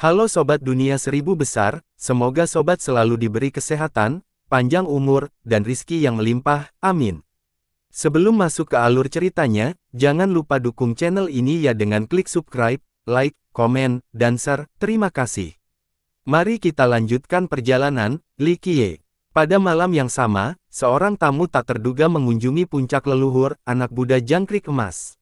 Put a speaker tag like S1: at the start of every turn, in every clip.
S1: Halo Sobat Dunia Seribu Besar, semoga Sobat selalu diberi kesehatan, panjang umur, dan rizki yang melimpah, amin. Sebelum masuk ke alur ceritanya, jangan lupa dukung channel ini ya dengan klik subscribe, like, komen, dan share, terima kasih. Mari kita lanjutkan perjalanan, Li Qiye. Pada malam yang sama, seorang tamu tak terduga mengunjungi puncak leluhur, anak Buddha Jangkrik Emas.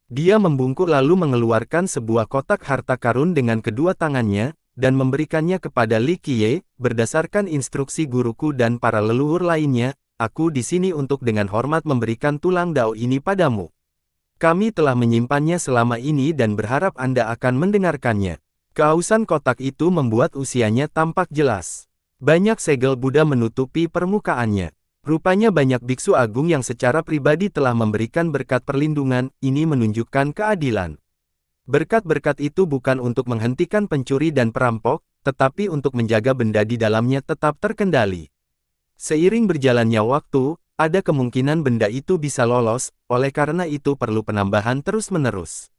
S1: Dia membungkuk lalu mengeluarkan sebuah kotak harta karun dengan kedua tangannya, dan memberikannya kepada Li Qiye, berdasarkan instruksi guruku dan para leluhur lainnya, aku di sini untuk dengan hormat memberikan tulang dao ini padamu. Kami telah menyimpannya selama ini dan berharap Anda akan mendengarkannya. Keausan kotak itu membuat usianya tampak jelas. Banyak segel Buddha menutupi permukaannya. Rupanya banyak biksu agung yang secara pribadi telah memberikan berkat perlindungan, ini menunjukkan keadilan. Berkat-berkat itu bukan untuk menghentikan pencuri dan perampok, tetapi untuk menjaga benda di dalamnya tetap terkendali. Seiring berjalannya waktu, ada kemungkinan benda itu bisa lolos, oleh karena itu perlu penambahan terus-menerus.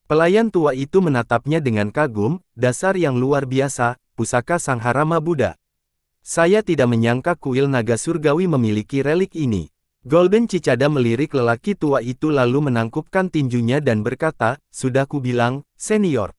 S1: Pelayan tua itu menatapnya dengan kagum, dasar yang luar biasa, pusaka Sangharama Buddha. Saya tidak menyangka kuil naga surgawi memiliki relik ini. Golden Cicada melirik lelaki tua itu lalu menangkupkan tinjunya dan berkata, sudah kubilang, senior.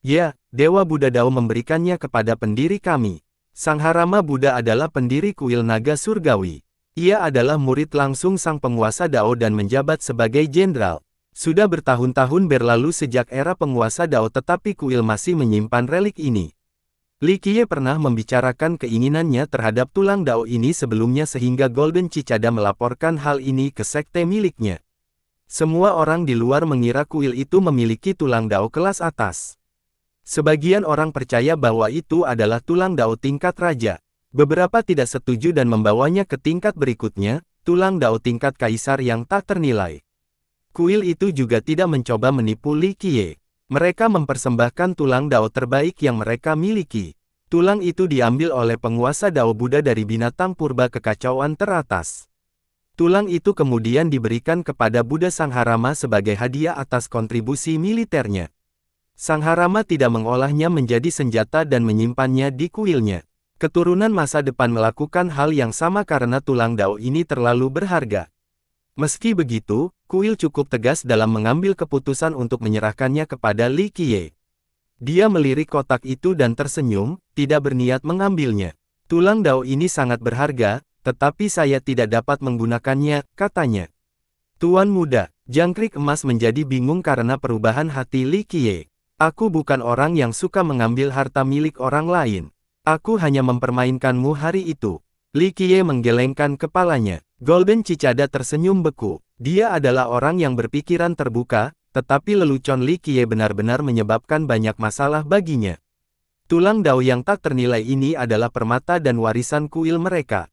S1: Ya, Dewa Buddha Dao memberikannya kepada pendiri kami. Sangharama Buddha adalah pendiri kuil naga surgawi. Ia adalah murid langsung sang penguasa Dao dan menjabat sebagai jenderal. Sudah bertahun-tahun berlalu sejak era penguasa Dao tetapi kuil masih menyimpan relik ini. Li Qiye pernah membicarakan keinginannya terhadap tulang dao ini sebelumnya sehingga Golden Cicada melaporkan hal ini ke sekte miliknya. Semua orang di luar mengira kuil itu memiliki tulang dao kelas atas. Sebagian orang percaya bahwa itu adalah tulang dao tingkat raja. Beberapa tidak setuju dan membawanya ke tingkat berikutnya, tulang dao tingkat kaisar yang tak ternilai. Kuil itu juga tidak mencoba menipu Li Qiye. Mereka mempersembahkan tulang dao terbaik yang mereka miliki. Tulang itu diambil oleh penguasa dao Buddha dari binatang purba kekacauan teratas. Tulang itu kemudian diberikan kepada Buddha Sangharama sebagai hadiah atas kontribusi militernya. Sangharama tidak mengolahnya menjadi senjata dan menyimpannya di kuilnya. Keturunan masa depan melakukan hal yang sama karena tulang dao ini terlalu berharga. Meski begitu, kuil cukup tegas dalam mengambil keputusan untuk menyerahkannya kepada Li Qiye. Dia melirik kotak itu dan tersenyum, tidak berniat mengambilnya. Tulang dao ini sangat berharga, tetapi saya tidak dapat menggunakannya, katanya. Tuan muda, Jangkrik Emas menjadi bingung karena perubahan hati Li Qiye. Aku bukan orang yang suka mengambil harta milik orang lain. Aku hanya mempermainkanmu hari itu. Li Qiye menggelengkan kepalanya. Golden Cicada tersenyum beku. Dia adalah orang yang berpikiran terbuka, tetapi lelucon Li Qiye benar-benar menyebabkan banyak masalah baginya. Tulang dao yang tak ternilai ini adalah permata dan warisan kuil mereka.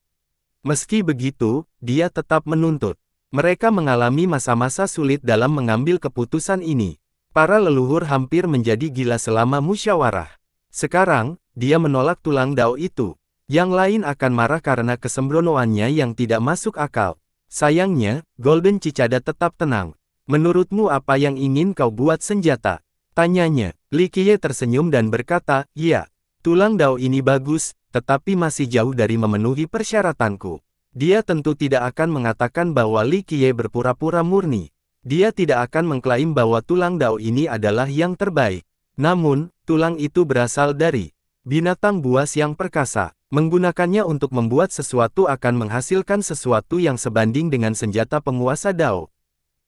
S1: Meski begitu, dia tetap menuntut. Mereka mengalami masa-masa sulit dalam mengambil keputusan ini. Para leluhur hampir menjadi gila selama musyawarah. Sekarang, dia menolak tulang dao itu. Yang lain akan marah karena kesembronoannya yang tidak masuk akal. Sayangnya, Golden Cicada tetap tenang. Menurutmu apa yang ingin kau buat senjata? Tanyanya. Li Qiye tersenyum dan berkata, iya. Tulang dao ini bagus, tetapi masih jauh dari memenuhi persyaratanku. Dia tentu tidak akan mengatakan bahwa Li Qiye berpura-pura murni. Dia tidak akan mengklaim bahwa tulang dao ini adalah yang terbaik. Namun, tulang itu berasal dari binatang buas yang perkasa. Menggunakannya untuk membuat sesuatu akan menghasilkan sesuatu yang sebanding dengan senjata penguasa dao.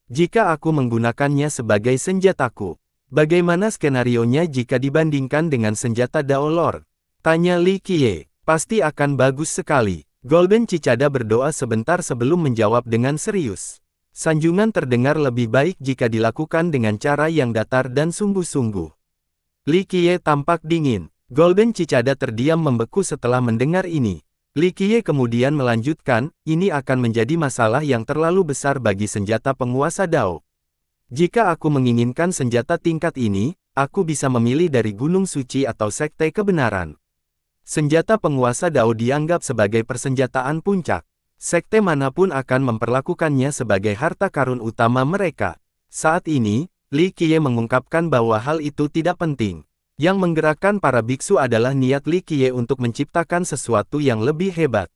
S1: Jika aku menggunakannya sebagai senjataku, bagaimana skenarionya jika dibandingkan dengan senjata dao lord? Tanya Li Qiye. Pasti akan bagus sekali. Golden Cicada berdoa sebentar sebelum menjawab dengan serius. Sanjungan terdengar lebih baik jika dilakukan dengan cara yang datar dan sungguh-sungguh. Li Qiye tampak dingin. Golden Cicada terdiam membeku setelah mendengar ini. Li Qiye kemudian melanjutkan, ini akan menjadi masalah yang terlalu besar bagi senjata penguasa dao. Jika aku menginginkan senjata tingkat ini, aku bisa memilih dari Gunung Suci atau Sekte Kebenaran. Senjata penguasa dao dianggap sebagai persenjataan puncak. Sekte manapun akan memperlakukannya sebagai harta karun utama mereka. Saat ini, Li Qiye mengungkapkan bahwa hal itu tidak penting. Yang menggerakkan para biksu adalah niat Li Qiye untuk menciptakan sesuatu yang lebih hebat.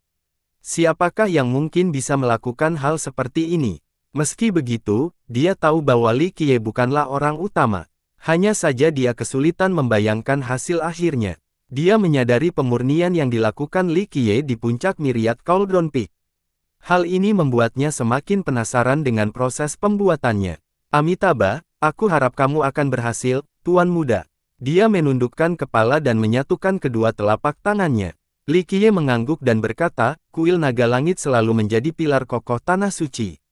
S1: Siapakah yang mungkin bisa melakukan hal seperti ini? Meski begitu, dia tahu bahwa Li Qiye bukanlah orang utama. Hanya saja dia kesulitan membayangkan hasil akhirnya. Dia menyadari pemurnian yang dilakukan Li Qiye di puncak Myriad Cauldron Peak. Hal ini membuatnya semakin penasaran dengan proses pembuatannya. Amitabha, aku harap kamu akan berhasil, Tuan Muda. Dia menundukkan kepala dan menyatukan kedua telapak tangannya. Li Qiye mengangguk dan berkata, kuil naga langit selalu menjadi pilar kokoh tanah suci.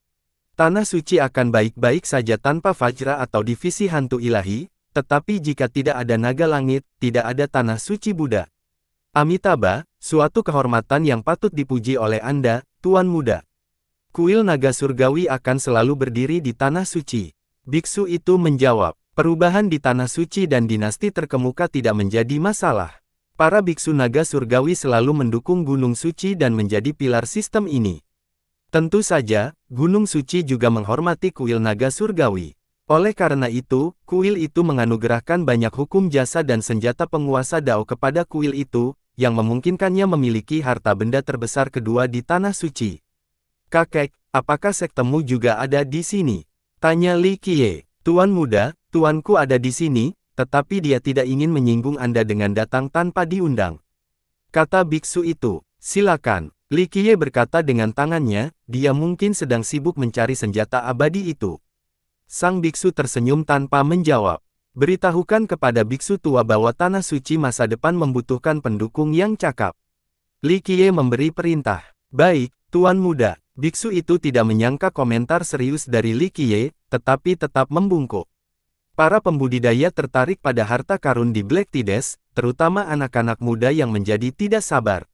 S1: Tanah suci akan baik-baik saja tanpa Vajra atau divisi hantu ilahi, tetapi jika tidak ada naga langit, tidak ada tanah suci Buddha. Amitabha, suatu kehormatan yang patut dipuji oleh Anda, Tuan Muda. Kuil naga surgawi akan selalu berdiri di tanah suci. Biksu itu menjawab. Perubahan di tanah suci dan dinasti terkemuka tidak menjadi masalah. Para biksu naga surgawi selalu mendukung gunung suci dan menjadi pilar sistem ini. Tentu saja, gunung suci juga menghormati kuil naga surgawi. Oleh karena itu, kuil itu menganugerahkan banyak hukum jasa dan senjata penguasa Dao kepada kuil itu, yang memungkinkannya memiliki harta benda terbesar kedua di tanah suci. Kakek, apakah sektemu juga ada di sini? Tanya Li Qiye. Tuan Muda, tuanku ada di sini, tetapi dia tidak ingin menyinggung Anda dengan datang tanpa diundang. Kata biksu itu, silakan. Li Qiye berkata dengan tangannya, dia mungkin sedang sibuk mencari senjata abadi itu. Sang biksu tersenyum tanpa menjawab. Beritahukan kepada biksu tua bahwa tanah suci masa depan membutuhkan pendukung yang cakap. Li Qiye memberi perintah. Baik, Tuan Muda. Biksu itu tidak menyangka komentar serius dari Li Qiye, tetapi tetap membungkuk. Para pembudidaya tertarik pada harta karun di Black Tides, terutama anak-anak muda yang menjadi tidak sabar.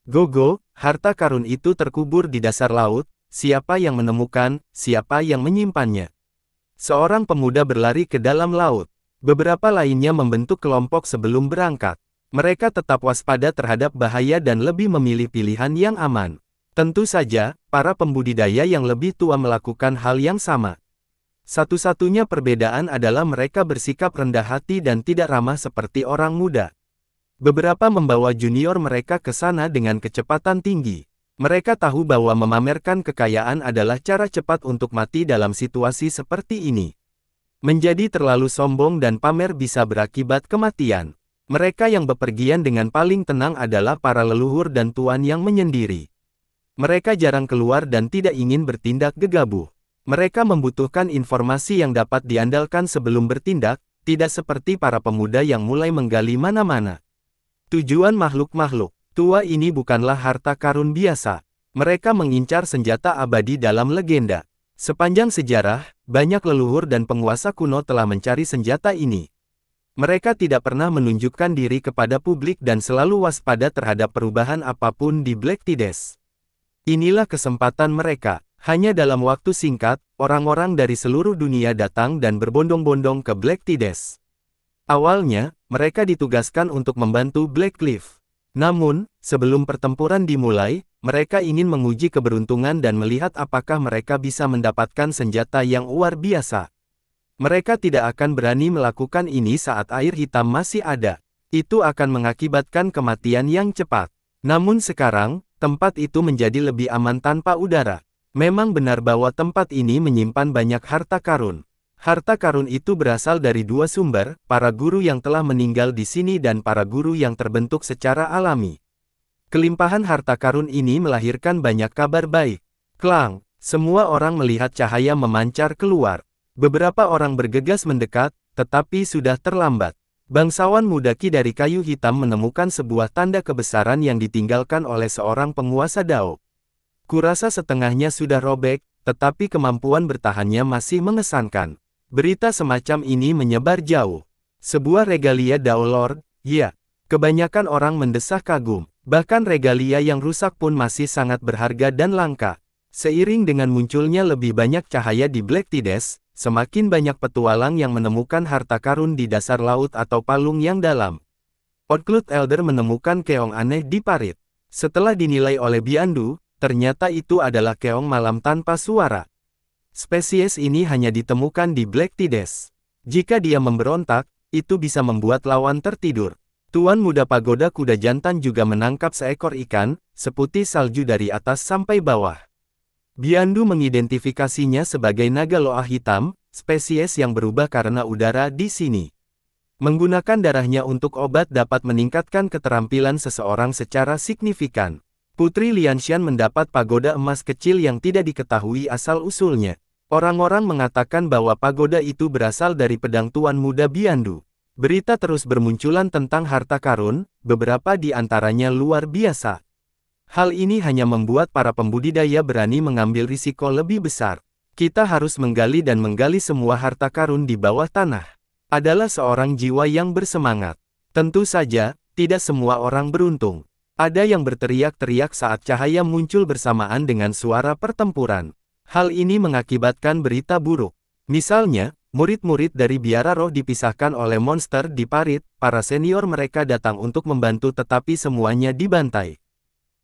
S1: Gogo, harta karun itu terkubur di dasar laut, siapa yang menemukan, siapa yang menyimpannya. Seorang pemuda berlari ke dalam laut. Beberapa lainnya membentuk kelompok sebelum berangkat. Mereka tetap waspada terhadap bahaya dan lebih memilih pilihan yang aman. Tentu saja, para pembudidaya yang lebih tua melakukan hal yang sama. Satu-satunya perbedaan adalah mereka bersikap rendah hati dan tidak ramah seperti orang muda. Beberapa membawa junior mereka ke sana dengan kecepatan tinggi. Mereka tahu bahwa memamerkan kekayaan adalah cara cepat untuk mati dalam situasi seperti ini. Menjadi terlalu sombong dan pamer bisa berakibat kematian. Mereka yang bepergian dengan paling tenang adalah para leluhur dan tuan yang menyendiri. Mereka jarang keluar dan tidak ingin bertindak gegabah. Mereka membutuhkan informasi yang dapat diandalkan sebelum bertindak, tidak seperti para pemuda yang mulai menggali mana-mana. Tujuan makhluk-makhluk tua ini bukanlah harta karun biasa. Mereka mengincar senjata abadi dalam legenda. Sepanjang sejarah, banyak leluhur dan penguasa kuno telah mencari senjata ini. Mereka tidak pernah menunjukkan diri kepada publik dan selalu waspada terhadap perubahan apapun di Black Tides. Inilah kesempatan mereka. Hanya dalam waktu singkat, orang-orang dari seluruh dunia datang dan berbondong-bondong ke Black Tides. Awalnya, mereka ditugaskan untuk membantu Black Cliff. Namun, sebelum pertempuran dimulai, mereka ingin menguji keberuntungan dan melihat apakah mereka bisa mendapatkan senjata yang luar biasa. Mereka tidak akan berani melakukan ini saat air hitam masih ada. Itu akan mengakibatkan kematian yang cepat. Namun sekarang, tempat itu menjadi lebih aman tanpa udara. Memang benar bahwa tempat ini menyimpan banyak harta karun. Harta karun itu berasal dari dua sumber, para guru yang telah meninggal di sini dan para guru yang terbentuk secara alami. Kelimpahan harta karun ini melahirkan banyak kabar baik. Klang, semua orang melihat cahaya memancar keluar. Beberapa orang bergegas mendekat, tetapi sudah terlambat. Bangsawan muda Qi dari kayu hitam menemukan sebuah tanda kebesaran yang ditinggalkan oleh seorang penguasa Dao. Kurasa setengahnya sudah robek, tetapi kemampuan bertahannya masih mengesankan. Berita semacam ini menyebar jauh. Sebuah regalia Dao Lord, ya. Kebanyakan orang mendesah kagum. Bahkan regalia yang rusak pun masih sangat berharga dan langka. Seiring dengan munculnya lebih banyak cahaya di Black Tides, semakin banyak petualang yang menemukan harta karun di dasar laut atau palung yang dalam. Outcloud Elder menemukan keong aneh di parit. Setelah dinilai oleh Biandu, ternyata itu adalah keong malam tanpa suara. Spesies ini hanya ditemukan di Black Tides. Jika dia memberontak, itu bisa membuat lawan tertidur. Tuan Muda Pagoda Kuda Jantan juga menangkap seekor ikan, seputih salju dari atas sampai bawah. Biandu mengidentifikasinya sebagai naga loa hitam, spesies yang berubah karena udara di sini. Menggunakan darahnya untuk obat dapat meningkatkan keterampilan seseorang secara signifikan. Putri Lianshan mendapat pagoda emas kecil yang tidak diketahui asal-usulnya. Orang-orang mengatakan bahwa pagoda itu berasal dari pedang Tuan Muda Biandu. Berita terus bermunculan tentang harta karun, beberapa di antaranya luar biasa. Hal ini hanya membuat para pembudidaya berani mengambil risiko lebih besar. Kita harus menggali dan menggali semua harta karun di bawah tanah. Adalah seorang jiwa yang bersemangat. Tentu saja, tidak semua orang beruntung. Ada yang berteriak-teriak saat cahaya muncul bersamaan dengan suara pertempuran. Hal ini mengakibatkan berita buruk. Misalnya, murid-murid dari biara roh dipisahkan oleh monster di parit, para senior mereka datang untuk membantu tetapi semuanya dibantai.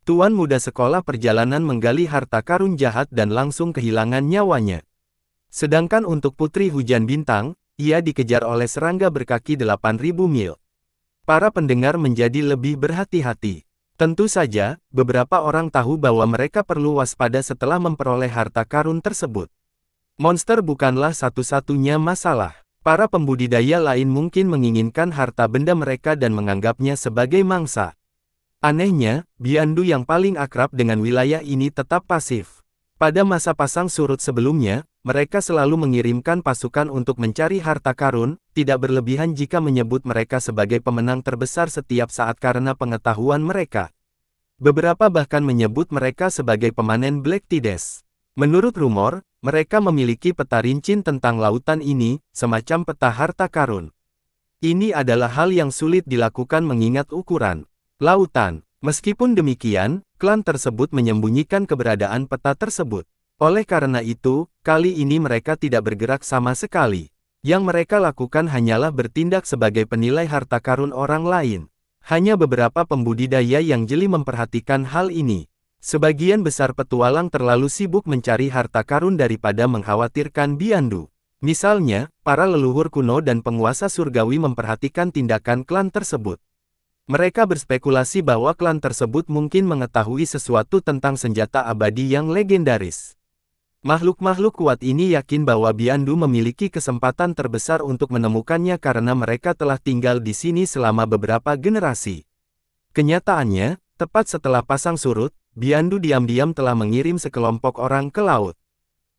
S1: Tuan Muda Sekolah Perjalanan menggali harta karun jahat dan langsung kehilangan nyawanya. Sedangkan untuk Putri Hujan Bintang, ia dikejar oleh serangga berkaki 8.000 mil. Para pendengar menjadi lebih berhati-hati. Tentu saja, beberapa orang tahu bahwa mereka perlu waspada setelah memperoleh harta karun tersebut. Monster bukanlah satu-satunya masalah. Para pembudidaya lain mungkin menginginkan harta benda mereka dan menganggapnya sebagai mangsa. Anehnya, Biandu yang paling akrab dengan wilayah ini tetap pasif. Pada masa pasang surut sebelumnya, mereka selalu mengirimkan pasukan untuk mencari harta karun, tidak berlebihan jika menyebut mereka sebagai pemenang terbesar setiap saat karena pengetahuan mereka. Beberapa bahkan menyebut mereka sebagai pemanen Black Tides. Menurut rumor, mereka memiliki peta rincin tentang lautan ini, semacam peta harta karun. Ini adalah hal yang sulit dilakukan mengingat ukuran lautan. Meskipun demikian, klan tersebut menyembunyikan keberadaan peta tersebut. Oleh karena itu, kali ini mereka tidak bergerak sama sekali. Yang mereka lakukan hanyalah bertindak sebagai penilai harta karun orang lain. Hanya beberapa pembudidaya yang jeli memperhatikan hal ini. Sebagian besar petualang terlalu sibuk mencari harta karun daripada mengkhawatirkan Biandu. Misalnya, para leluhur kuno dan penguasa surgawi memperhatikan tindakan klan tersebut. Mereka berspekulasi bahwa klan tersebut mungkin mengetahui sesuatu tentang senjata abadi yang legendaris. Makhluk-makhluk kuat ini yakin bahwa Biandu memiliki kesempatan terbesar untuk menemukannya karena mereka telah tinggal di sini selama beberapa generasi. Kenyataannya, tepat setelah pasang surut, Biandu diam-diam telah mengirim sekelompok orang ke laut.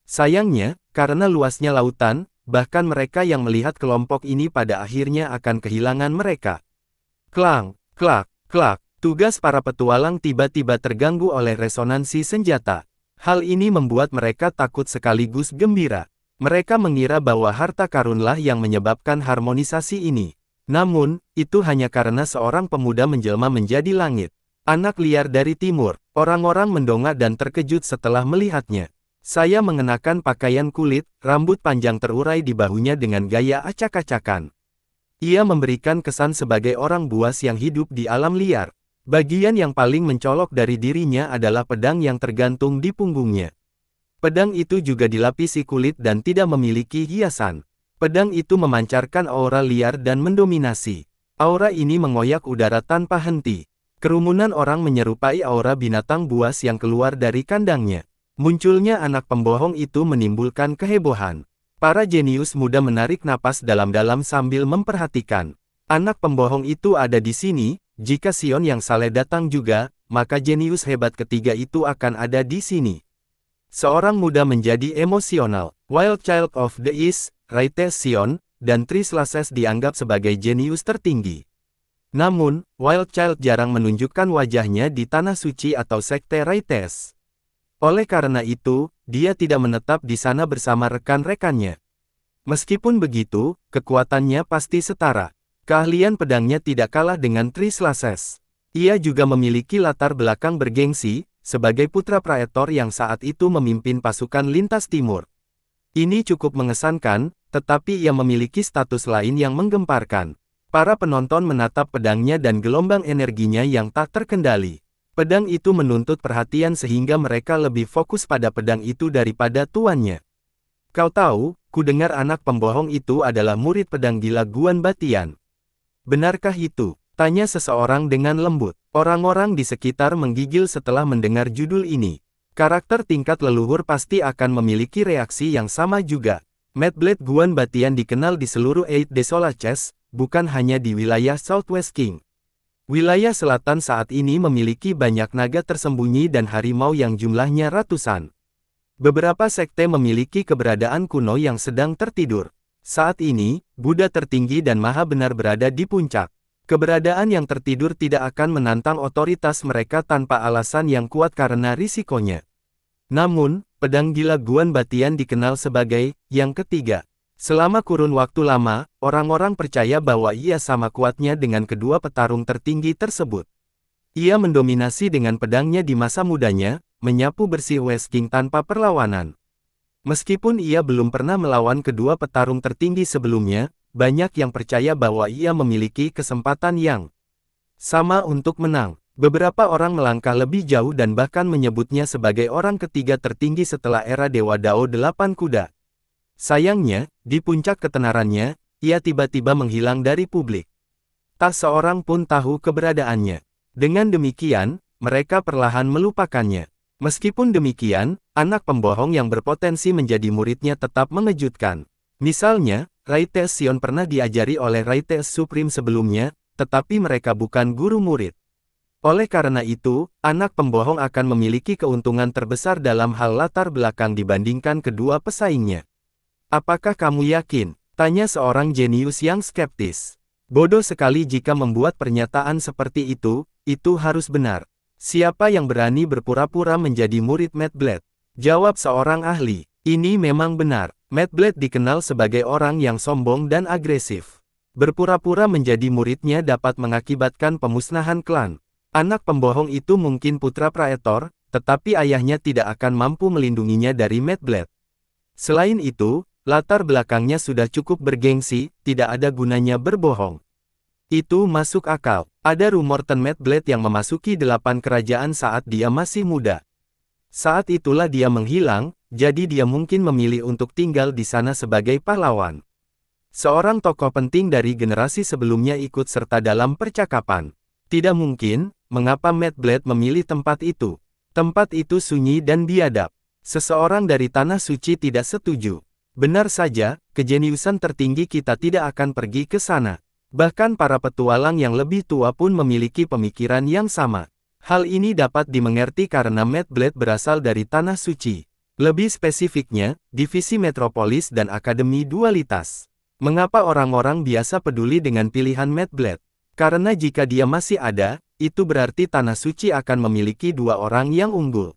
S1: Sayangnya, karena luasnya lautan, bahkan mereka yang melihat kelompok ini pada akhirnya akan kehilangan mereka. Klang, klak, klak, tugas para petualang tiba-tiba terganggu oleh resonansi senjata. Hal ini membuat mereka takut sekaligus gembira. Mereka mengira bahwa harta karunlah yang menyebabkan harmonisasi ini. Namun, itu hanya karena seorang pemuda menjelma menjadi langit. Anak liar dari timur. Orang-orang mendongak dan terkejut setelah melihatnya. Saya mengenakan pakaian kulit, rambut panjang terurai di bahunya dengan gaya acak-acakan. Ia memberikan kesan sebagai orang buas yang hidup di alam liar. Bagian yang paling mencolok dari dirinya adalah pedang yang tergantung di punggungnya. Pedang itu juga dilapisi kulit dan tidak memiliki hiasan. Pedang itu memancarkan aura liar dan mendominasi. Aura ini mengoyak udara tanpa henti. Kerumunan orang menyerupai aura binatang buas yang keluar dari kandangnya. Munculnya anak pembohong itu menimbulkan kehebohan. Para jenius muda menarik napas dalam-dalam sambil memperhatikan. Anak pembohong itu ada di sini, jika Sion yang saleh datang juga, maka jenius hebat ketiga itu akan ada di sini. Seorang muda menjadi emosional. Wild Child of the East, Raites Sion, dan Trislases dianggap sebagai jenius tertinggi. Namun, Wild Child jarang menunjukkan wajahnya di Tanah Suci atau Sekte Raites. Oleh karena itu, dia tidak menetap di sana bersama rekan-rekannya. Meskipun begitu, kekuatannya pasti setara. Keahlian pedangnya tidak kalah dengan Trislases. Ia juga memiliki latar belakang bergengsi, sebagai putra praetor yang saat itu memimpin pasukan lintas timur. Ini cukup mengesankan, tetapi ia memiliki status lain yang menggemparkan. Para penonton menatap pedangnya dan gelombang energinya yang tak terkendali. Pedang itu menuntut perhatian sehingga mereka lebih fokus pada pedang itu daripada tuannya. Kau tahu, ku dengar anak pembohong itu adalah murid pedang gila Guan Batian. Benarkah itu? Tanya seseorang dengan lembut. Orang-orang di sekitar menggigil setelah mendengar judul ini. Karakter tingkat leluhur pasti akan memiliki reaksi yang sama juga. Mad-Blade Guan Batian dikenal di seluruh Eight Desola Chess, bukan hanya di wilayah Southwest King. Wilayah selatan saat ini memiliki banyak naga tersembunyi dan harimau yang jumlahnya ratusan. Beberapa sekte memiliki keberadaan kuno yang sedang tertidur. Saat ini, Buddha tertinggi dan Maha Benar berada di puncak. Keberadaan yang tertidur tidak akan menantang otoritas mereka tanpa alasan yang kuat karena risikonya. Namun, pedang gila Guan Batian dikenal sebagai yang ketiga. Selama kurun waktu lama, orang-orang percaya bahwa ia sama kuatnya dengan kedua petarung tertinggi tersebut. Ia mendominasi dengan pedangnya di masa mudanya, menyapu bersih West King tanpa perlawanan. Meskipun ia belum pernah melawan kedua petarung tertinggi sebelumnya, banyak yang percaya bahwa ia memiliki kesempatan yang sama untuk menang. Beberapa orang melangkah lebih jauh dan bahkan menyebutnya sebagai orang ketiga tertinggi setelah era Dewa Dao 8 Kuda. Sayangnya, di puncak ketenarannya, ia tiba-tiba menghilang dari publik. Tak seorang pun tahu keberadaannya. Dengan demikian, mereka perlahan melupakannya. Meskipun demikian, anak pembohong yang berpotensi menjadi muridnya tetap mengejutkan. Misalnya, Rai Tesion pernah diajari oleh Rai Tes Supreme sebelumnya, tetapi mereka bukan guru murid. Oleh karena itu, anak pembohong akan memiliki keuntungan terbesar dalam hal latar belakang dibandingkan kedua pesaingnya. Apakah kamu yakin? Tanya seorang jenius yang skeptis. Bodoh sekali jika membuat pernyataan seperti itu harus benar. Siapa yang berani berpura-pura menjadi murid Mad-Blade? Jawab seorang ahli. Ini memang benar. Mad-Blade dikenal sebagai orang yang sombong dan agresif. Berpura-pura menjadi muridnya dapat mengakibatkan pemusnahan klan. Anak pembohong itu mungkin putra praetor, tetapi ayahnya tidak akan mampu melindunginya dari Mad-Blade. Selain itu, latar belakangnya sudah cukup bergengsi, tidak ada gunanya berbohong. Itu masuk akal. Ada rumor Ten Mad-Blade yang memasuki 8 kerajaan saat dia masih muda. Saat itulah dia menghilang, jadi dia mungkin memilih untuk tinggal di sana sebagai pahlawan. Seorang tokoh penting dari generasi sebelumnya ikut serta dalam percakapan. Tidak mungkin, mengapa Mad-Blade memilih tempat itu? Tempat itu sunyi dan biadab. Seseorang dari Tanah Suci tidak setuju. Benar saja, kejeniusan tertinggi kita tidak akan pergi ke sana. Bahkan para petualang yang lebih tua pun memiliki pemikiran yang sama. Hal ini dapat dimengerti karena Mad-Blade berasal dari Tanah Suci. Lebih spesifiknya, Divisi Metropolis dan Akademi Dualitas. Mengapa orang-orang biasa peduli dengan pilihan Mad-Blade? Karena jika dia masih ada, itu berarti Tanah Suci akan memiliki dua orang yang unggul.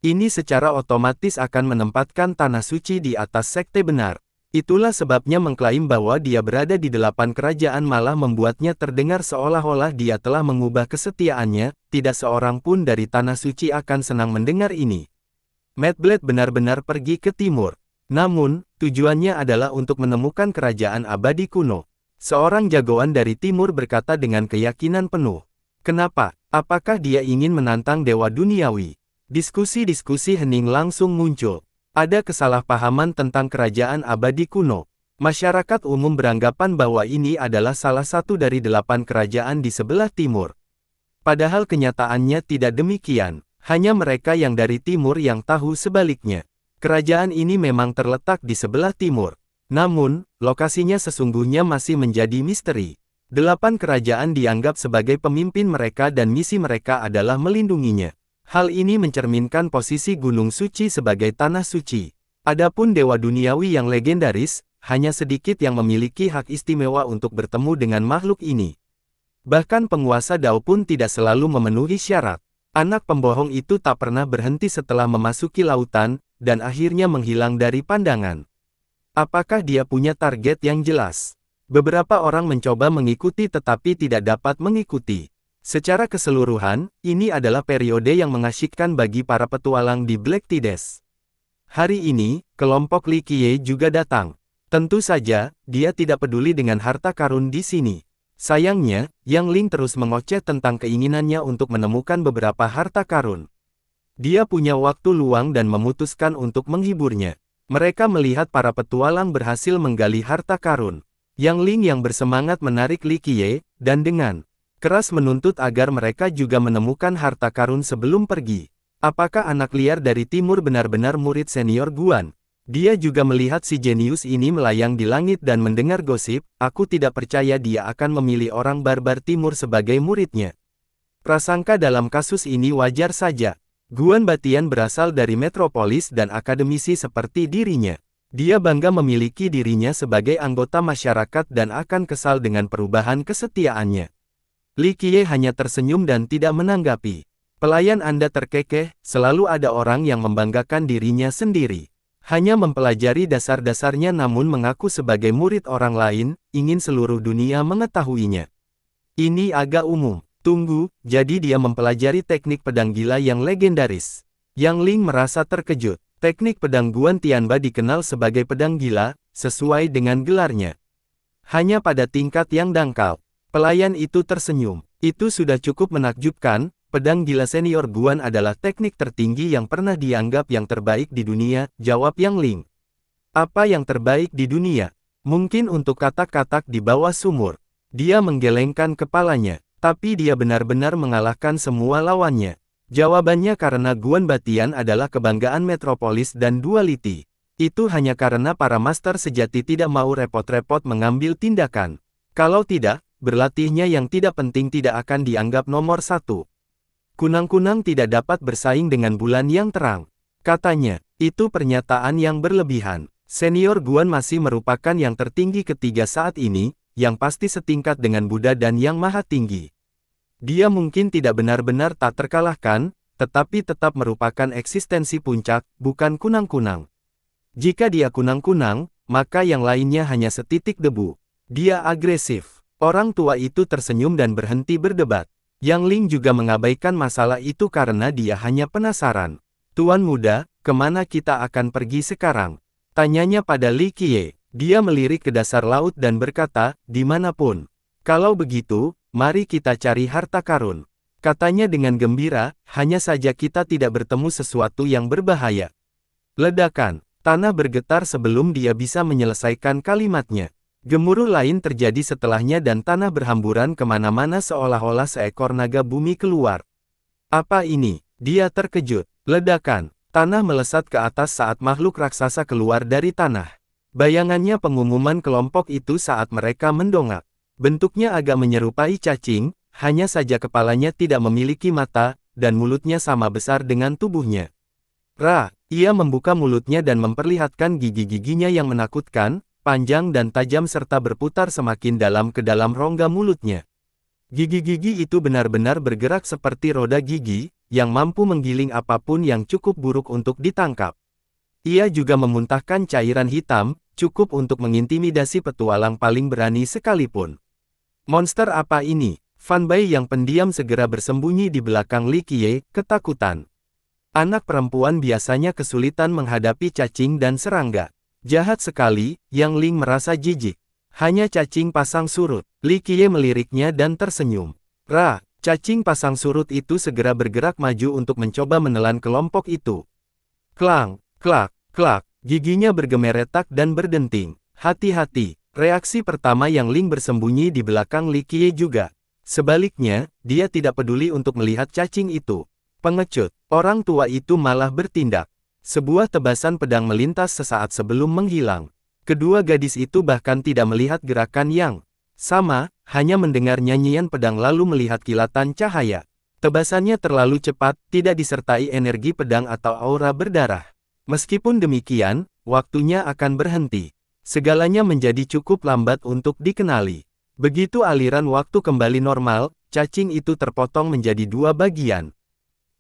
S1: Ini secara otomatis akan menempatkan Tanah Suci di atas sekte benar. Itulah sebabnya mengklaim bahwa dia berada di 8 kerajaan malah membuatnya terdengar seolah-olah dia telah mengubah kesetiaannya, tidak seorang pun dari Tanah Suci akan senang mendengar ini. Mad-Blade benar-benar pergi ke timur. Namun, tujuannya adalah untuk menemukan kerajaan abadi kuno. Seorang jagoan dari timur berkata dengan keyakinan penuh. Kenapa? Apakah dia ingin menantang dewa duniawi? Diskusi-diskusi hening langsung muncul. Ada kesalahpahaman tentang kerajaan abadi kuno. Masyarakat umum beranggapan bahwa ini adalah salah satu dari 8 kerajaan di sebelah timur. Padahal kenyataannya tidak demikian. Hanya mereka yang dari timur yang tahu sebaliknya. Kerajaan ini memang terletak di sebelah timur. Namun, lokasinya sesungguhnya masih menjadi misteri. 8 kerajaan dianggap sebagai pemimpin mereka dan misi mereka adalah melindunginya. Hal ini mencerminkan posisi Gunung Suci sebagai Tanah Suci. Adapun dewa duniawi yang legendaris, hanya sedikit yang memiliki hak istimewa untuk bertemu dengan makhluk ini. Bahkan penguasa Dao pun tidak selalu memenuhi syarat. Anak pembohong itu tak pernah berhenti setelah memasuki lautan, dan akhirnya menghilang dari pandangan. Apakah dia punya target yang jelas? Beberapa orang mencoba mengikuti tetapi tidak dapat mengikuti. Secara keseluruhan, ini adalah periode yang mengasyikkan bagi para petualang di Black Tides. Hari ini, kelompok Li Qiye juga datang. Tentu saja, dia tidak peduli dengan harta karun di sini. Sayangnya, Yang Ling terus mengoceh tentang keinginannya untuk menemukan beberapa harta karun. Dia punya waktu luang dan memutuskan untuk menghiburnya. Mereka melihat para petualang berhasil menggali harta karun. Yang Ling yang bersemangat menarik Li Qiye, dan dengan keras menuntut agar mereka juga menemukan harta karun sebelum pergi. Apakah anak liar dari timur benar-benar murid senior Guan? Dia juga melihat si jenius ini melayang di langit dan mendengar gosip, aku tidak percaya dia akan memilih orang barbar timur sebagai muridnya. Prasangka dalam kasus ini wajar saja. Guan Batian berasal dari metropolis dan akademisi seperti dirinya. Dia bangga memiliki dirinya sebagai anggota masyarakat dan akan kesal dengan perubahan kesetiaannya. Li Qiye hanya tersenyum dan tidak menanggapi. Pelayan Anda terkekeh, selalu ada orang yang membanggakan dirinya sendiri. Hanya mempelajari dasar-dasarnya namun mengaku sebagai murid orang lain, ingin seluruh dunia mengetahuinya. Ini agak umum. Tunggu, jadi dia mempelajari teknik pedang gila yang legendaris. Yang Ling merasa terkejut. Teknik pedang Guan Tianba dikenal sebagai pedang gila, sesuai dengan gelarnya. Hanya pada tingkat yang dangkal. Pelayan itu tersenyum. Itu sudah cukup menakjubkan. Pedang gila senior Guan adalah teknik tertinggi yang pernah dianggap yang terbaik di dunia, jawab Yang Ling. Apa yang terbaik di dunia? Mungkin untuk katak-katak di bawah sumur. Dia menggelengkan kepalanya, tapi dia benar-benar mengalahkan semua lawannya. Jawabannya karena Guan Batian adalah kebanggaan metropolis dan duality. Itu hanya karena para master sejati tidak mau repot-repot mengambil tindakan. Kalau tidak, berlatihnya yang tidak penting tidak akan dianggap nomor satu. Kunang-kunang tidak dapat bersaing dengan bulan yang terang. Katanya, itu pernyataan yang berlebihan. Senior Guan masih merupakan yang tertinggi ketiga saat ini, yang pasti setingkat dengan Buddha dan yang maha tinggi. Dia mungkin tidak benar-benar tak terkalahkan, tetapi tetap merupakan eksistensi puncak, bukan kunang-kunang. Jika dia kunang-kunang, maka yang lainnya hanya setitik debu. Dia agresif. Orang tua itu tersenyum dan berhenti berdebat. Yang Ling juga mengabaikan masalah itu karena dia hanya penasaran. Tuan muda, kemana kita akan pergi sekarang? Tanyanya pada Li Qiye. Dia melirik ke dasar laut dan berkata, dimanapun. Kalau begitu, mari kita cari harta karun. Katanya dengan gembira, hanya saja kita tidak bertemu sesuatu yang berbahaya. Ledakan. Tanah bergetar sebelum dia bisa menyelesaikan kalimatnya. Gemuruh lain terjadi setelahnya dan tanah berhamburan kemana-mana seolah-olah seekor naga bumi keluar. Apa ini? Dia terkejut. Ledakan. Tanah melesat ke atas saat makhluk raksasa keluar dari tanah. Bayangannya pengumuman kelompok itu saat mereka mendongak. Bentuknya agak menyerupai cacing, hanya saja kepalanya tidak memiliki mata, dan mulutnya sama besar dengan tubuhnya. Ia membuka mulutnya dan memperlihatkan gigi-giginya yang menakutkan, panjang dan tajam serta berputar semakin dalam ke dalam rongga mulutnya. Gigi-gigi itu benar-benar bergerak seperti roda gigi, yang mampu menggiling apapun yang cukup buruk untuk ditangkap. Ia juga memuntahkan cairan hitam, cukup untuk mengintimidasi petualang paling berani sekalipun. Monster apa ini? Fan Bai yang pendiam segera bersembunyi di belakang Li Qiye, ketakutan. Anak perempuan biasanya kesulitan menghadapi cacing dan serangga. Jahat sekali, Yang Ling merasa jijik. Hanya cacing pasang surut. Li Qiye meliriknya dan tersenyum. Cacing pasang surut itu segera bergerak maju untuk mencoba menelan kelompok itu. Klang, klak, klak, giginya bergemeretak dan berdenting. Hati-hati. Reaksi pertama Yang Ling bersembunyi di belakang Li Qiye juga. Sebaliknya, dia tidak peduli untuk melihat cacing itu. Pengecut, orang tua itu malah bertindak. Sebuah tebasan pedang melintas sesaat sebelum menghilang. Kedua gadis itu bahkan tidak melihat gerakan yang sama, hanya mendengar nyanyian pedang lalu melihat kilatan cahaya. Tebasannya terlalu cepat, tidak disertai energi pedang atau aura berdarah. Meskipun demikian, waktunya akan berhenti. Segalanya menjadi cukup lambat untuk dikenali. Begitu aliran waktu kembali normal, cacing itu terpotong menjadi dua bagian.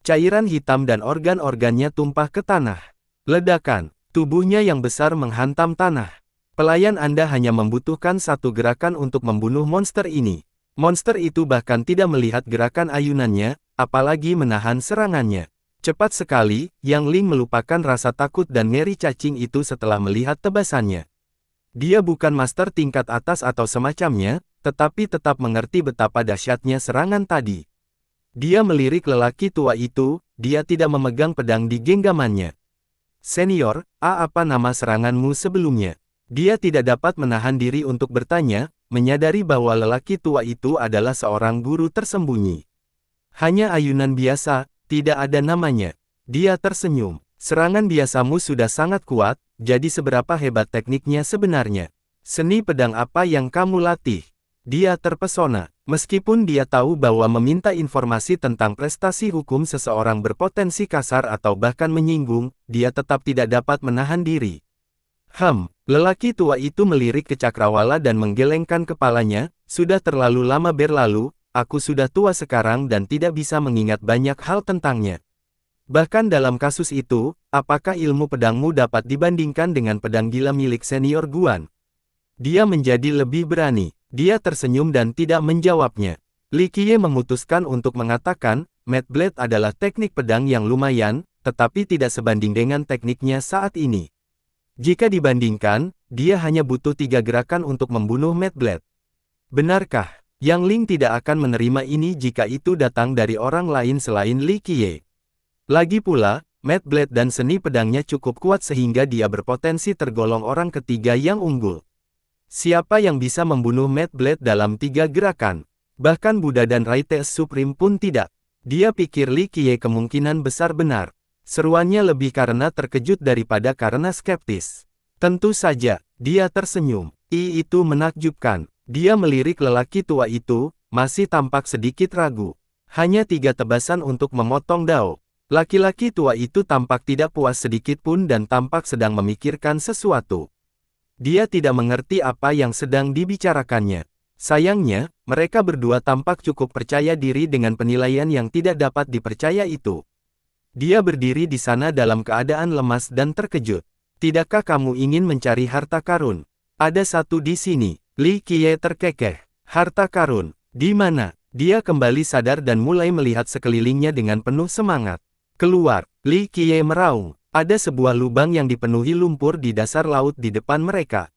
S1: Cairan hitam dan organ-organnya tumpah ke tanah. Ledakan. Tubuhnya yang besar menghantam tanah. Pelayan Anda hanya membutuhkan satu gerakan untuk membunuh monster ini. Monster itu bahkan tidak melihat gerakan ayunannya, apalagi menahan serangannya. Cepat sekali, Yang Ling melupakan rasa takut dan ngeri cacing itu setelah melihat tebasannya. Dia bukan master tingkat atas atau semacamnya, tetapi tetap mengerti betapa dahsyatnya serangan tadi. Dia melirik lelaki tua itu, dia tidak memegang pedang di genggamannya. Senior, apa nama seranganmu sebelumnya? Dia tidak dapat menahan diri untuk bertanya, menyadari bahwa lelaki tua itu adalah seorang guru tersembunyi. Hanya ayunan biasa, tidak ada namanya. Dia tersenyum. Serangan biasamu sudah sangat kuat, jadi seberapa hebat tekniknya sebenarnya? Seni pedang apa yang kamu latih? Dia terpesona. Meskipun dia tahu bahwa meminta informasi tentang prestasi hukum seseorang berpotensi kasar atau bahkan menyinggung, dia tetap tidak dapat menahan diri. Lelaki tua itu melirik ke cakrawala dan menggelengkan kepalanya, sudah terlalu lama berlalu, aku sudah tua sekarang dan tidak bisa mengingat banyak hal tentangnya. Bahkan dalam kasus itu, apakah ilmu pedangmu dapat dibandingkan dengan pedang gila milik senior Guan? Dia menjadi lebih berani. Dia tersenyum dan tidak menjawabnya. Li Qiye memutuskan untuk mengatakan, Mad Blade adalah teknik pedang yang lumayan, tetapi tidak sebanding dengan tekniknya saat ini. Jika dibandingkan, dia hanya butuh 3 gerakan untuk membunuh Mad Blade. Benarkah? Yang Ling tidak akan menerima ini jika itu datang dari orang lain selain Li Qiye. Lagi pula, Mad Blade dan seni pedangnya cukup kuat sehingga dia berpotensi tergolong orang ketiga yang unggul. Siapa yang bisa membunuh Mad Blade dalam 3 gerakan? Bahkan Buddha dan Raite Supreme pun tidak. Dia pikir Li Qiye kemungkinan besar benar. Seruannya lebih karena terkejut daripada karena skeptis. Tentu saja, dia tersenyum. Itu menakjubkan. Dia melirik lelaki tua itu, masih tampak sedikit ragu. Hanya 3 tebasan untuk memotong Dao. Laki-laki tua itu tampak tidak puas sedikit pun dan tampak sedang memikirkan sesuatu. Dia tidak mengerti apa yang sedang dibicarakannya. Sayangnya, mereka berdua tampak cukup percaya diri dengan penilaian yang tidak dapat dipercaya itu. Dia berdiri di sana dalam keadaan lemas dan terkejut. Tidakkah kamu ingin mencari harta karun? Ada satu di sini. Li Qiye terkekeh. Harta karun? Di mana? Dia kembali sadar dan mulai melihat sekelilingnya dengan penuh semangat. Keluar. Li Qiye meraung. Ada sebuah lubang yang dipenuhi lumpur di dasar laut di depan mereka.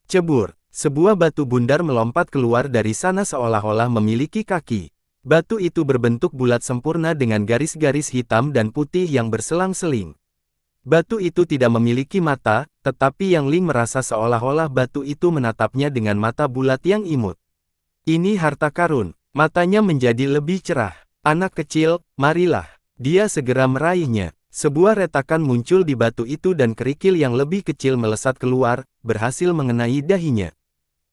S1: Cebur. Sebuah batu bundar melompat keluar dari sana seolah-olah memiliki kaki. Batu itu berbentuk bulat sempurna dengan garis-garis hitam dan putih yang berselang-seling. Batu itu tidak memiliki mata, tetapi Yang Ling merasa seolah-olah batu itu menatapnya dengan mata bulat yang imut. Ini harta karun. Matanya menjadi lebih cerah. Anak kecil, marilah. Dia segera meraihnya. Sebuah retakan muncul di batu itu dan kerikil yang lebih kecil melesat keluar, berhasil mengenai dahinya.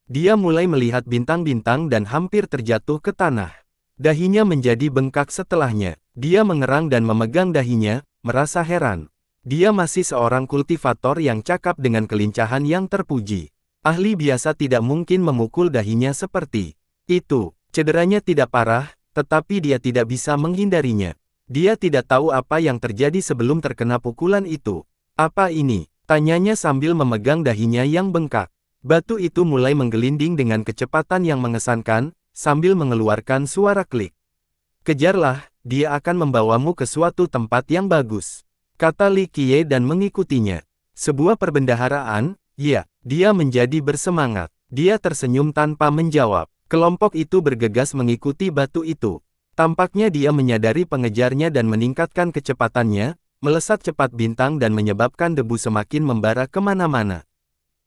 S1: Dia mulai melihat bintang-bintang dan hampir terjatuh ke tanah. Dahinya menjadi bengkak setelahnya. Dia mengerang dan memegang dahinya, merasa heran. Dia masih seorang kultivator yang cakap dengan kelincahan yang terpuji. Ahli biasa tidak mungkin memukul dahinya seperti itu. Cederanya tidak parah, tetapi dia tidak bisa menghindarinya. Dia tidak tahu apa yang terjadi sebelum terkena pukulan itu. Apa ini? Tanyanya sambil memegang dahinya yang bengkak. Batu itu mulai menggelinding dengan kecepatan yang mengesankan, sambil mengeluarkan suara klik. Kejarlah, dia akan membawamu ke suatu tempat yang bagus, kata Li Qiye dan mengikutinya. Sebuah perbendaharaan, ya, dia menjadi bersemangat. Dia tersenyum tanpa menjawab. Kelompok itu bergegas mengikuti batu itu. Tampaknya dia menyadari pengejarnya dan meningkatkan kecepatannya, melesat cepat bintang dan menyebabkan debu semakin membara kemana-mana.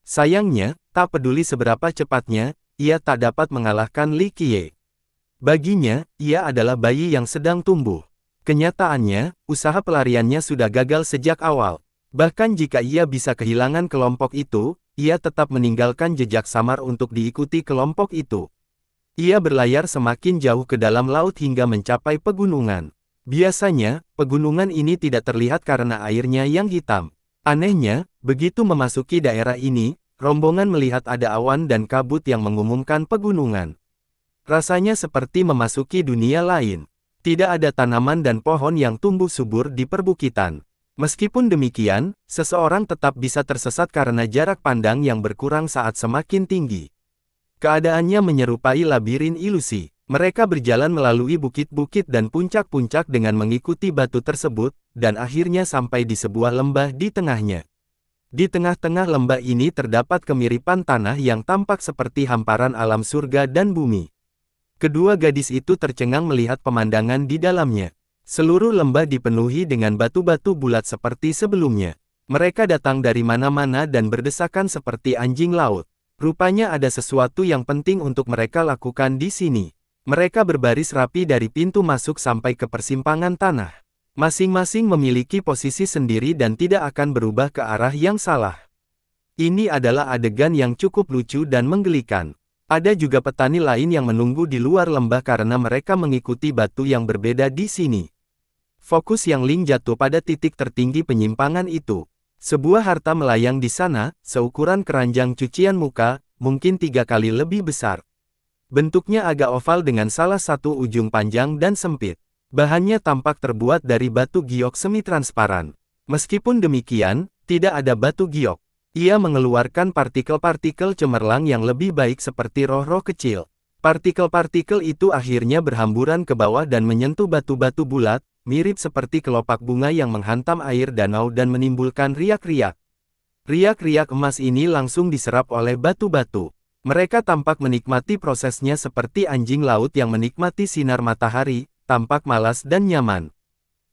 S1: Sayangnya, tak peduli seberapa cepatnya, ia tak dapat mengalahkan Li Qiye. Baginya, ia adalah bayi yang sedang tumbuh. Kenyataannya, usaha pelariannya sudah gagal sejak awal. Bahkan jika ia bisa kehilangan kelompok itu, ia tetap meninggalkan jejak samar untuk diikuti kelompok itu. Ia berlayar semakin jauh ke dalam laut hingga mencapai pegunungan. Biasanya, pegunungan ini tidak terlihat karena airnya yang hitam. Anehnya, begitu memasuki daerah ini, rombongan melihat ada awan dan kabut yang mengumumkan pegunungan. Rasanya seperti memasuki dunia lain. Tidak ada tanaman dan pohon yang tumbuh subur di perbukitan. Meskipun demikian, seseorang tetap bisa tersesat karena jarak pandang yang berkurang saat semakin tinggi. Keadaannya menyerupai labirin ilusi. Mereka berjalan melalui bukit-bukit dan puncak-puncak dengan mengikuti batu tersebut, dan akhirnya sampai di sebuah lembah di tengahnya. Di tengah-tengah lembah ini terdapat kemiripan tanah yang tampak seperti hamparan alam surga dan bumi. Kedua gadis itu tercengang melihat pemandangan di dalamnya. Seluruh lembah dipenuhi dengan batu-batu bulat seperti sebelumnya. Mereka datang dari mana-mana dan berdesakan seperti anjing laut. Rupanya ada sesuatu yang penting untuk mereka lakukan di sini. Mereka berbaris rapi dari pintu masuk sampai ke persimpangan tanah. Masing-masing memiliki posisi sendiri dan tidak akan berubah ke arah yang salah. Ini adalah adegan yang cukup lucu dan menggelikan. Ada juga petani lain yang menunggu di luar lembah karena mereka mengikuti batu yang berbeda di sini. Fokus Yang Ling jatuh pada titik tertinggi penyimpangan itu. Sebuah harta melayang di sana, seukuran keranjang cucian muka, mungkin 3 kali lebih besar. Bentuknya agak oval dengan salah satu ujung panjang dan sempit. Bahannya tampak terbuat dari batu giok semi-transparan. Meskipun demikian, tidak ada batu giok. Ia mengeluarkan partikel-partikel cemerlang yang lebih baik seperti roh-roh kecil. Partikel-partikel itu akhirnya berhamburan ke bawah dan menyentuh batu-batu bulat, mirip seperti kelopak bunga yang menghantam air danau dan menimbulkan riak-riak. Riak-riak emas ini langsung diserap oleh batu-batu. Mereka tampak menikmati prosesnya seperti anjing laut yang menikmati sinar matahari, tampak malas dan nyaman.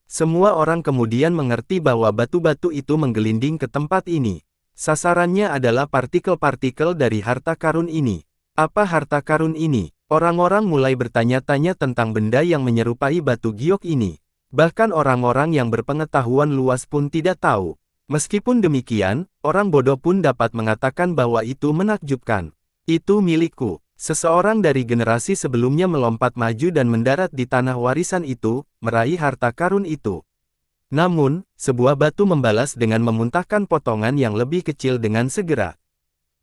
S1: Semua orang kemudian mengerti bahwa batu-batu itu menggelinding ke tempat ini. Sasarannya adalah partikel-partikel dari harta karun ini. Apa harta karun ini? Orang-orang mulai bertanya-tanya tentang benda yang menyerupai batu giok ini. Bahkan orang-orang yang berpengetahuan luas pun tidak tahu. Meskipun demikian, orang bodoh pun dapat mengatakan bahwa itu menakjubkan. Itu milikku. Seseorang dari generasi sebelumnya melompat maju dan mendarat di tanah warisan itu, meraih harta karun itu. Namun, sebuah batu membalas dengan memuntahkan potongan yang lebih kecil dengan segera.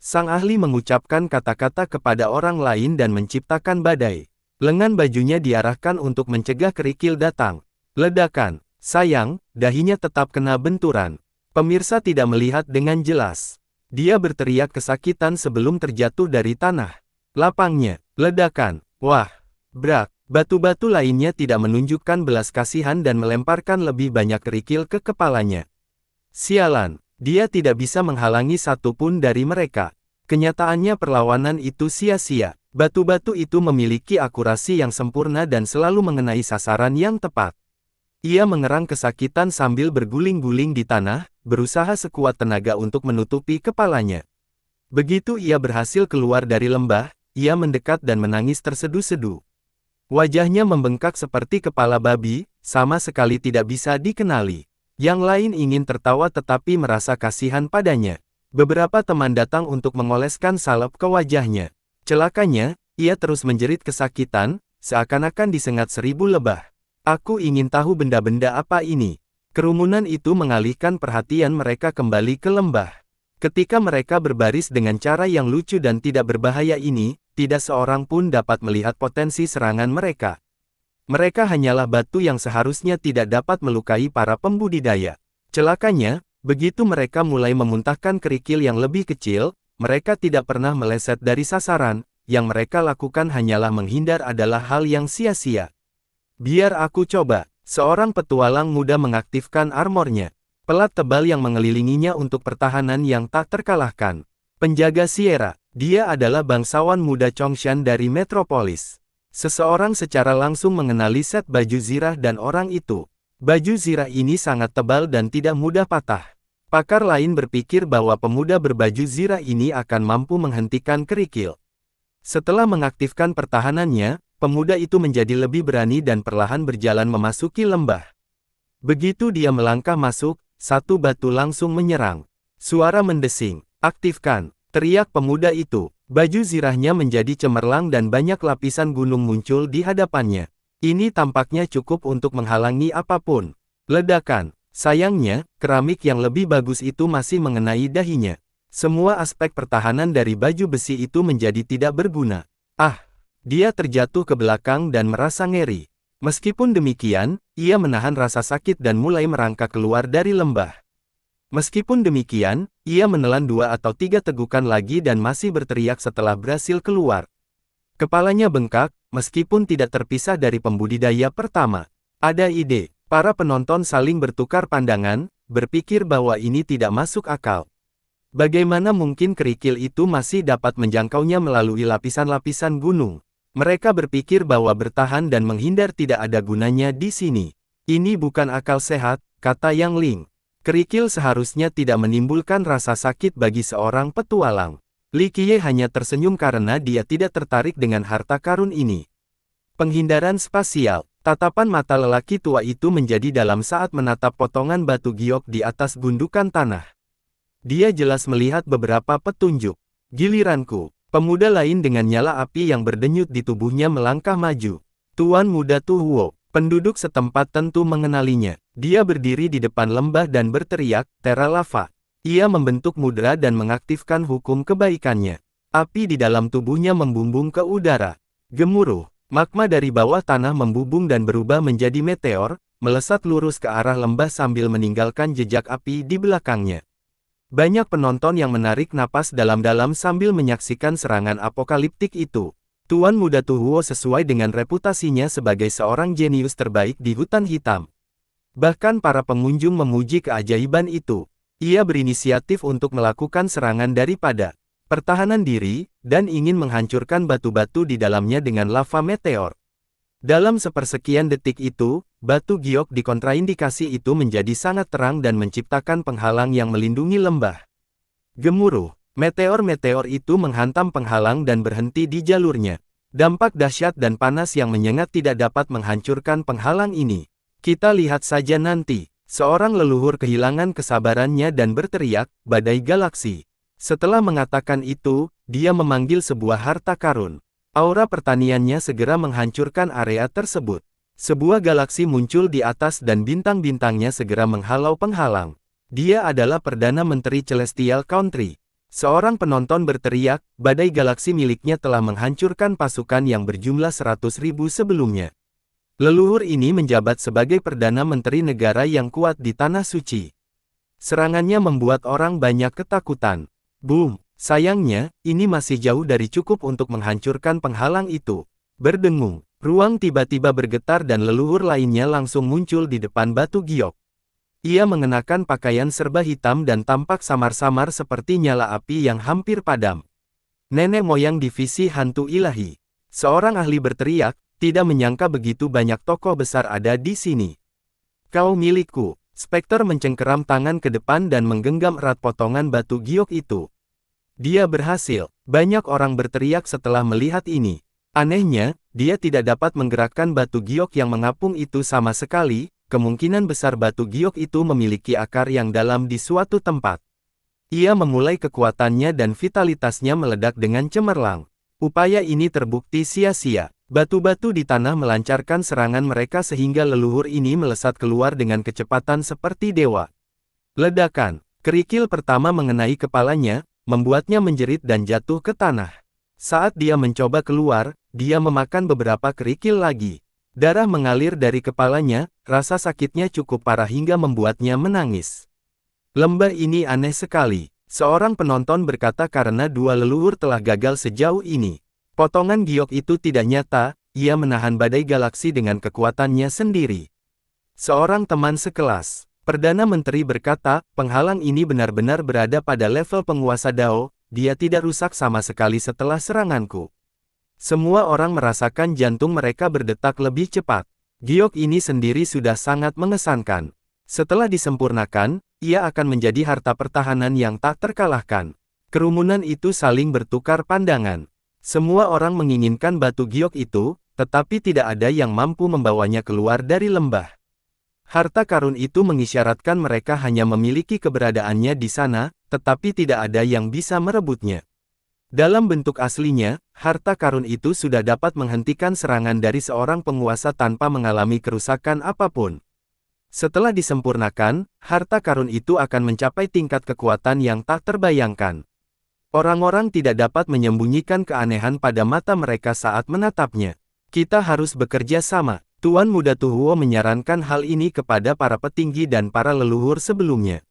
S1: Sang ahli mengucapkan kata-kata kepada orang lain dan menciptakan badai. Lengan bajunya diarahkan untuk mencegah kerikil datang. Ledakan. Sayang, dahinya tetap kena benturan. Pemirsa tidak melihat dengan jelas. Dia berteriak kesakitan sebelum terjatuh dari tanah. Lapangnya. Ledakan. Wah. Brak. Batu-batu lainnya tidak menunjukkan belas kasihan dan melemparkan lebih banyak kerikil ke kepalanya. Sialan, dia tidak bisa menghalangi satu pun dari mereka. Kenyataannya perlawanan itu sia-sia. Batu-batu itu memiliki akurasi yang sempurna dan selalu mengenai sasaran yang tepat. Ia mengerang kesakitan sambil berguling-guling di tanah, berusaha sekuat tenaga untuk menutupi kepalanya. Begitu ia berhasil keluar dari lembah, ia mendekat dan menangis terseduh-seduh. Wajahnya membengkak seperti kepala babi, sama sekali tidak bisa dikenali. Yang lain ingin tertawa tetapi merasa kasihan padanya. Beberapa teman datang untuk mengoleskan salep ke wajahnya. Celakanya, ia terus menjerit kesakitan, seakan-akan disengat 1000 lebah. Aku ingin tahu benda-benda apa ini. Kerumunan itu mengalihkan perhatian mereka kembali ke lembah. Ketika mereka berbaris dengan cara yang lucu dan tidak berbahaya ini, tidak seorang pun dapat melihat potensi serangan mereka. Mereka hanyalah batu yang seharusnya tidak dapat melukai para pembudidaya. Celakanya, begitu mereka mulai memuntahkan kerikil yang lebih kecil, mereka tidak pernah meleset dari sasaran, yang mereka lakukan hanyalah menghindar adalah hal yang sia-sia. Biar aku coba, seorang petualang muda mengaktifkan armornya. Pelat tebal yang mengelilinginya untuk pertahanan yang tak terkalahkan. Penjaga Sierra. Dia adalah bangsawan muda Chongshan dari Metropolis. Seseorang secara langsung mengenali set baju zirah dan orang itu. Baju zirah ini sangat tebal dan tidak mudah patah. Pakar lain berpikir bahwa pemuda berbaju zirah ini akan mampu menghentikan kerikil. Setelah mengaktifkan pertahanannya, pemuda itu menjadi lebih berani dan perlahan berjalan memasuki lembah. Begitu dia melangkah masuk, satu batu langsung menyerang. Suara mendesing. Aktifkan. Teriak pemuda itu. Baju zirahnya menjadi cemerlang dan banyak lapisan gunung muncul di hadapannya. Ini tampaknya cukup untuk menghalangi apapun. Ledakan. Sayangnya, keramik yang lebih bagus itu masih mengenai dahinya. Semua aspek pertahanan dari baju besi itu menjadi tidak berguna. Ah! Dia terjatuh ke belakang dan merasa ngeri. Meskipun demikian, ia menahan rasa sakit dan mulai merangkak keluar dari lembah. Meskipun demikian, ia menelan 2 atau 3 tegukan lagi dan masih berteriak setelah berhasil keluar. Kepalanya bengkak, meskipun tidak terpisah dari pembudidaya pertama. Ada ide. Para penonton saling bertukar pandangan, berpikir bahwa ini tidak masuk akal. Bagaimana mungkin kerikil itu masih dapat menjangkaunya melalui lapisan-lapisan gunung? Mereka berpikir bahwa bertahan dan menghindar tidak ada gunanya di sini. Ini bukan akal sehat, kata Yang Ling. Kerikil seharusnya tidak menimbulkan rasa sakit bagi seorang petualang. Li Qiye hanya tersenyum karena dia tidak tertarik dengan harta karun ini. Penghindaran spasial. Tatapan mata lelaki tua itu menjadi dalam saat menatap potongan batu giok di atas gundukan tanah. Dia jelas melihat beberapa petunjuk. Giliranku. Pemuda lain dengan nyala api yang berdenyut di tubuhnya melangkah maju. Tuan Muda Tu Huo. Penduduk setempat tentu mengenalinya. Dia berdiri di depan lembah dan berteriak, "Tera lava." Ia membentuk mudra dan mengaktifkan hukum kebaikannya. Api di dalam tubuhnya membumbung ke udara. Gemuruh. Magma dari bawah tanah membubung dan berubah menjadi meteor, melesat lurus ke arah lembah sambil meninggalkan jejak api di belakangnya. Banyak penonton yang menarik napas dalam-dalam sambil menyaksikan serangan apokaliptik itu. Tuan Muda Tu Huo sesuai dengan reputasinya sebagai seorang jenius terbaik di hutan hitam. Bahkan para pengunjung memuji keajaiban itu. Ia berinisiatif untuk melakukan serangan daripada pertahanan diri, dan ingin menghancurkan batu-batu di dalamnya dengan lava meteor. Dalam sepersekian detik itu, batu giok di kontraindikasi itu menjadi sangat terang dan menciptakan penghalang yang melindungi lembah. Gemuruh. Meteor-meteor itu menghantam penghalang dan berhenti di jalurnya. Dampak dahsyat dan panas yang menyengat tidak dapat menghancurkan penghalang ini. Kita lihat saja nanti. Seorang leluhur kehilangan kesabarannya dan berteriak, "Badai galaksi." Setelah mengatakan itu, dia memanggil sebuah harta karun. Aura pertaniannya segera menghancurkan area tersebut. Sebuah galaksi muncul di atas dan bintang-bintangnya segera menghalau penghalang. Dia adalah Perdana Menteri Celestial Country. Seorang penonton berteriak, badai galaksi miliknya telah menghancurkan pasukan yang berjumlah 100.000 sebelumnya. Leluhur ini menjabat sebagai Perdana Menteri negara yang kuat di Tanah Suci. Serangannya membuat orang banyak ketakutan. Boom! Sayangnya, ini masih jauh dari cukup untuk menghancurkan penghalang itu. Berdengung, ruang tiba-tiba bergetar dan leluhur lainnya langsung muncul di depan batu giok. Ia mengenakan pakaian serba hitam dan tampak samar-samar seperti nyala api yang hampir padam. Nenek moyang divisi hantu ilahi. Seorang ahli berteriak, tidak menyangka begitu banyak tokoh besar ada di sini. Kau milikku. Spekter mencengkeram tangan ke depan dan menggenggam erat potongan batu giok itu. Dia berhasil. Banyak orang berteriak setelah melihat ini. Anehnya, dia tidak dapat menggerakkan batu giok yang mengapung itu sama sekali. Kemungkinan besar batu giok itu memiliki akar yang dalam di suatu tempat. Ia memulai kekuatannya dan vitalitasnya meledak dengan cemerlang. Upaya ini terbukti sia-sia. Batu-batu di tanah melancarkan serangan mereka sehingga leluhur ini melesat keluar dengan kecepatan seperti dewa. Ledakan. Kerikil pertama mengenai kepalanya, membuatnya menjerit dan jatuh ke tanah. Saat dia mencoba keluar, dia memakan beberapa kerikil lagi. Darah mengalir dari kepalanya, rasa sakitnya cukup parah hingga membuatnya menangis. Lembah ini aneh sekali, seorang penonton berkata karena dua leluhur telah gagal sejauh ini. Potongan giok itu tidak nyata, ia menahan badai galaksi dengan kekuatannya sendiri. Seorang teman sekelas, Perdana Menteri berkata, penghalang ini benar-benar berada pada level penguasa Dao, dia tidak rusak sama sekali setelah seranganku. Semua orang merasakan jantung mereka berdetak lebih cepat. Giok ini sendiri sudah sangat mengesankan. Setelah disempurnakan, ia akan menjadi harta pertahanan yang tak terkalahkan. Kerumunan itu saling bertukar pandangan. Semua orang menginginkan batu giok itu, tetapi tidak ada yang mampu membawanya keluar dari lembah. Harta karun itu mengisyaratkan mereka hanya memiliki keberadaannya di sana, tetapi tidak ada yang bisa merebutnya. Dalam bentuk aslinya, harta karun itu sudah dapat menghentikan serangan dari seorang penguasa tanpa mengalami kerusakan apapun. Setelah disempurnakan, harta karun itu akan mencapai tingkat kekuatan yang tak terbayangkan. Orang-orang tidak dapat menyembunyikan keanehan pada mata mereka saat menatapnya. Kita harus bekerja sama. Tuan Muda Tu Huo menyarankan hal ini kepada para petinggi dan para leluhur sebelumnya.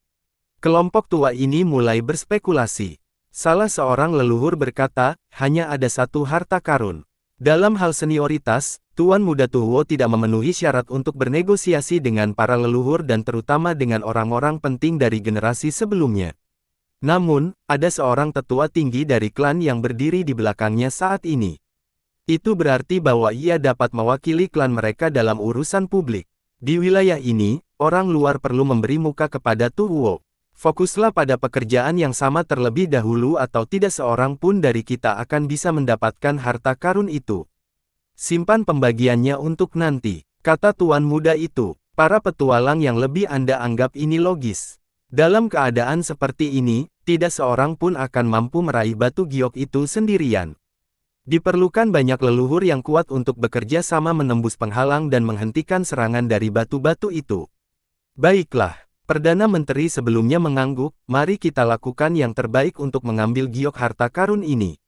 S1: Kelompok tua ini mulai berspekulasi. Salah seorang leluhur berkata, hanya ada satu harta karun. Dalam hal senioritas, Tuan Muda Tu Huo tidak memenuhi syarat untuk bernegosiasi dengan para leluhur dan terutama dengan orang-orang penting dari generasi sebelumnya. Namun, ada seorang tetua tinggi dari klan yang berdiri di belakangnya saat ini. Itu berarti bahwa ia dapat mewakili klan mereka dalam urusan publik. Di wilayah ini, orang luar perlu memberi muka kepada Tu Huo. Fokuslah pada pekerjaan yang sama terlebih dahulu atau tidak seorang pun dari kita akan bisa mendapatkan harta karun itu. Simpan pembagiannya untuk nanti, kata tuan muda itu. Para petualang yang lebih Anda anggap ini logis. Dalam keadaan seperti ini, tidak seorang pun akan mampu meraih batu giok itu sendirian. Diperlukan banyak leluhur yang kuat untuk bekerja sama menembus penghalang dan menghentikan serangan dari batu-batu itu. Baiklah. Perdana Menteri sebelumnya mengangguk, mari kita lakukan yang terbaik untuk mengambil giok harta karun ini.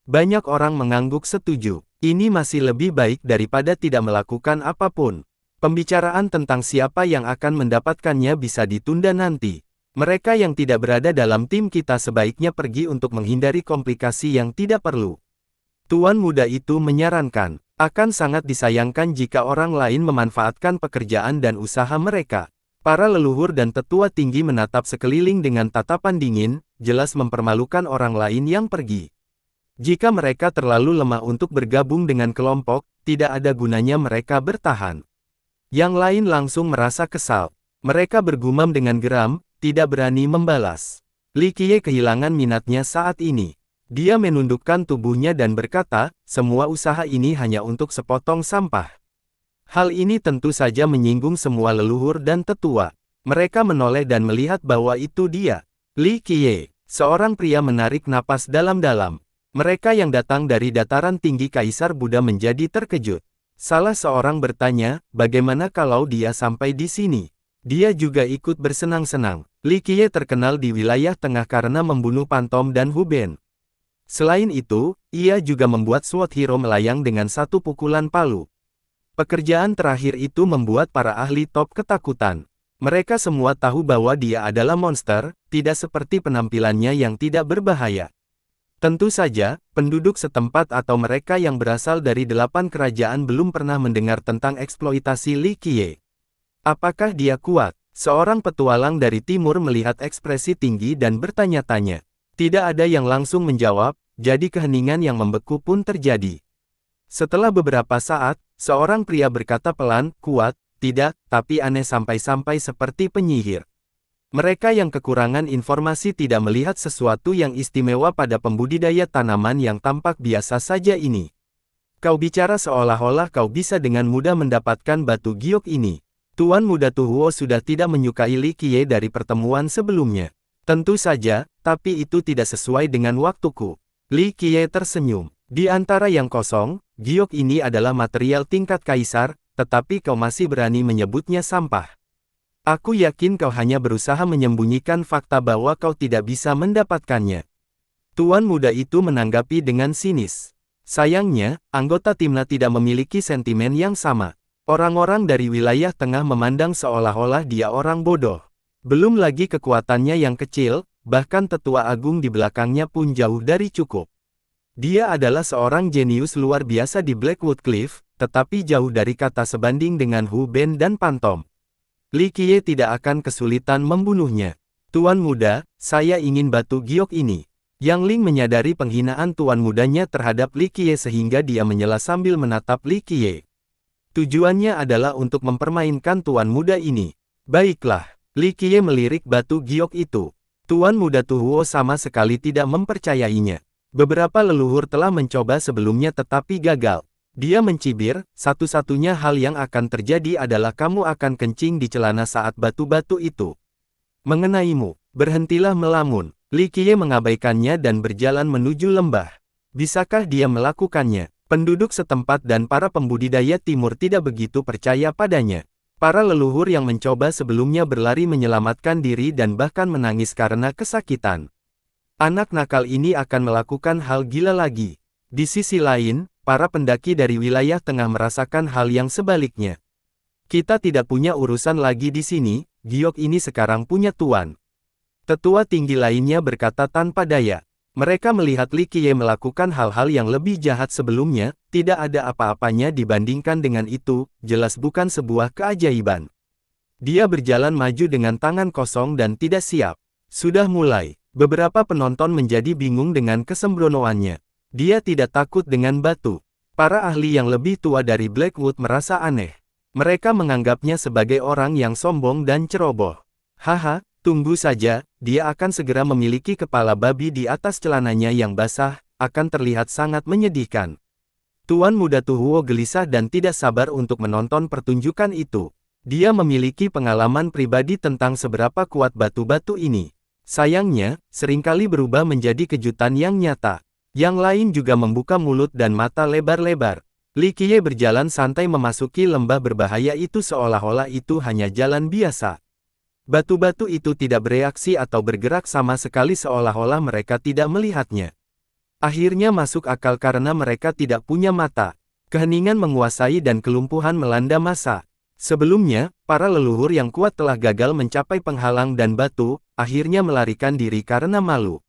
S1: Banyak orang mengangguk setuju. Ini masih lebih baik daripada tidak melakukan apapun. Pembicaraan tentang siapa yang akan mendapatkannya bisa ditunda nanti. Mereka yang tidak berada dalam tim kita sebaiknya pergi untuk menghindari komplikasi yang tidak perlu. Tuan muda itu menyarankan, akan sangat disayangkan jika orang lain memanfaatkan pekerjaan dan usaha mereka. Para leluhur dan tetua tinggi menatap sekeliling dengan tatapan dingin, jelas mempermalukan orang lain yang pergi. Jika mereka terlalu lemah untuk bergabung dengan kelompok, tidak ada gunanya mereka bertahan. Yang lain langsung merasa kesal. Mereka bergumam dengan geram, tidak berani membalas. Li Qiye kehilangan minatnya saat ini. Dia menundukkan tubuhnya dan berkata, semua usaha ini hanya untuk sepotong sampah. Hal ini tentu saja menyinggung semua leluhur dan tetua. Mereka menoleh dan melihat bahwa itu dia. Li Qiye, seorang pria menarik napas dalam-dalam. Mereka yang datang dari dataran tinggi Kaisar Buddha menjadi terkejut. Salah seorang bertanya, bagaimana kalau dia sampai di sini? Dia juga ikut bersenang-senang. Li Qiye terkenal di wilayah tengah karena membunuh Pantom dan Hu Ben. Selain itu, ia juga membuat Sword Hero melayang dengan satu pukulan palu. Pekerjaan terakhir itu membuat para ahli top ketakutan. Mereka semua tahu bahwa dia adalah monster, tidak seperti penampilannya yang tidak berbahaya. Tentu saja, penduduk setempat atau mereka yang berasal dari 8 kerajaan belum pernah mendengar tentang eksploitasi Li Qiye. Apakah dia kuat? Seorang petualang dari timur melihat ekspresi tinggi dan bertanya-tanya. Tidak ada yang langsung menjawab, jadi keheningan yang membeku pun terjadi. Setelah beberapa saat, seorang pria berkata pelan, kuat, tidak, tapi aneh sampai-sampai seperti penyihir. Mereka yang kekurangan informasi tidak melihat sesuatu yang istimewa pada pembudidaya tanaman yang tampak biasa saja ini. Kau bicara seolah-olah kau bisa dengan mudah mendapatkan batu giok ini. Tuan muda Tu Huo sudah tidak menyukai Li Qiye dari pertemuan sebelumnya. Tentu saja, tapi itu tidak sesuai dengan waktuku. Li Qiye tersenyum. Di antara yang kosong, giok ini adalah material tingkat kaisar, tetapi kau masih berani menyebutnya sampah. Aku yakin kau hanya berusaha menyembunyikan fakta bahwa kau tidak bisa mendapatkannya. Tuan muda itu menanggapi dengan sinis. Sayangnya, anggota timnya tidak memiliki sentimen yang sama. Orang-orang dari wilayah tengah memandang seolah-olah dia orang bodoh. Belum lagi kekuatannya yang kecil, bahkan tetua agung di belakangnya pun jauh dari cukup. Dia adalah seorang jenius luar biasa di Blackwood Cliff, tetapi jauh dari kata sebanding dengan Hu Ben dan Pantom. Li Qiye tidak akan kesulitan membunuhnya. Tuan muda, saya ingin batu giok ini. Yang Ling menyadari penghinaan tuan mudanya terhadap Li Qiye sehingga dia menyela sambil menatap Li Qiye. Tujuannya adalah untuk mempermainkan tuan muda ini. Baiklah, Li Qiye melirik batu giok itu. Tuan muda Tu Huo sama sekali tidak mempercayainya. Beberapa leluhur telah mencoba sebelumnya tetapi gagal. Dia mencibir, satu-satunya hal yang akan terjadi adalah kamu akan kencing di celana saat batu-batu itu mengenaimu. Berhentilah melamun. Li Qiye mengabaikannya dan berjalan menuju lembah. Bisakah dia melakukannya? Penduduk setempat dan para pembudidaya timur tidak begitu percaya padanya. Para leluhur yang mencoba sebelumnya berlari menyelamatkan diri dan bahkan menangis karena kesakitan. Anak nakal ini akan melakukan hal gila lagi. Di sisi lain, para pendaki dari wilayah tengah merasakan hal yang sebaliknya. Kita tidak punya urusan lagi di sini, giok ini sekarang punya tuan. Tetua tinggi lainnya berkata tanpa daya. Mereka melihat Li Qiye melakukan hal-hal yang lebih jahat sebelumnya, tidak ada apa-apanya dibandingkan dengan itu, jelas bukan sebuah keajaiban. Dia berjalan maju dengan tangan kosong dan tidak siap. Sudah mulai. Beberapa penonton menjadi bingung dengan kesembronoannya. Dia tidak takut dengan batu. Para ahli yang lebih tua dari Blackwood merasa aneh. Mereka menganggapnya sebagai orang yang sombong dan ceroboh. Haha, tunggu saja, dia akan segera memiliki kepala babi di atas celananya yang basah, akan terlihat sangat menyedihkan. Tuan Muda Tuhuo gelisah dan tidak sabar untuk menonton pertunjukan itu. Dia memiliki pengalaman pribadi tentang seberapa kuat batu-batu ini. Sayangnya, seringkali berubah menjadi kejutan yang nyata. Yang lain juga membuka mulut dan mata lebar-lebar. Li Qiye berjalan santai memasuki lembah berbahaya itu seolah-olah itu hanya jalan biasa. Batu-batu itu tidak bereaksi atau bergerak sama sekali seolah-olah mereka tidak melihatnya. Akhirnya masuk akal karena mereka tidak punya mata. Keheningan menguasai dan kelumpuhan melanda massa. Sebelumnya, para leluhur yang kuat telah gagal mencapai penghalang dan batu, akhirnya melarikan diri karena malu.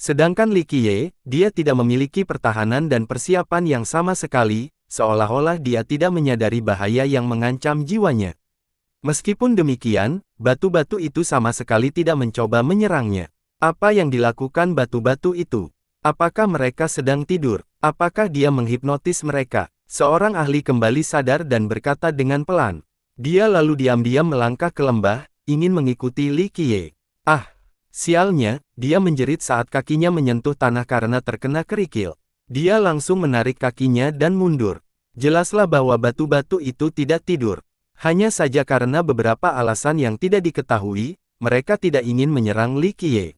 S1: Sedangkan Li Qiye, dia tidak memiliki pertahanan dan persiapan yang sama sekali, seolah-olah dia tidak menyadari bahaya yang mengancam jiwanya. Meskipun demikian, batu-batu itu sama sekali tidak mencoba menyerangnya. Apa yang dilakukan batu-batu itu? Apakah mereka sedang tidur? Apakah dia menghipnotis mereka? Seorang ahli kembali sadar dan berkata dengan pelan. Dia lalu diam-diam melangkah ke lembah, ingin mengikuti Li Qiye. Ah! Sialnya, dia menjerit saat kakinya menyentuh tanah karena terkena kerikil. Dia langsung menarik kakinya dan mundur. Jelaslah bahwa batu-batu itu tidak tidur. Hanya saja karena beberapa alasan yang tidak diketahui, mereka tidak ingin menyerang Li Qiye.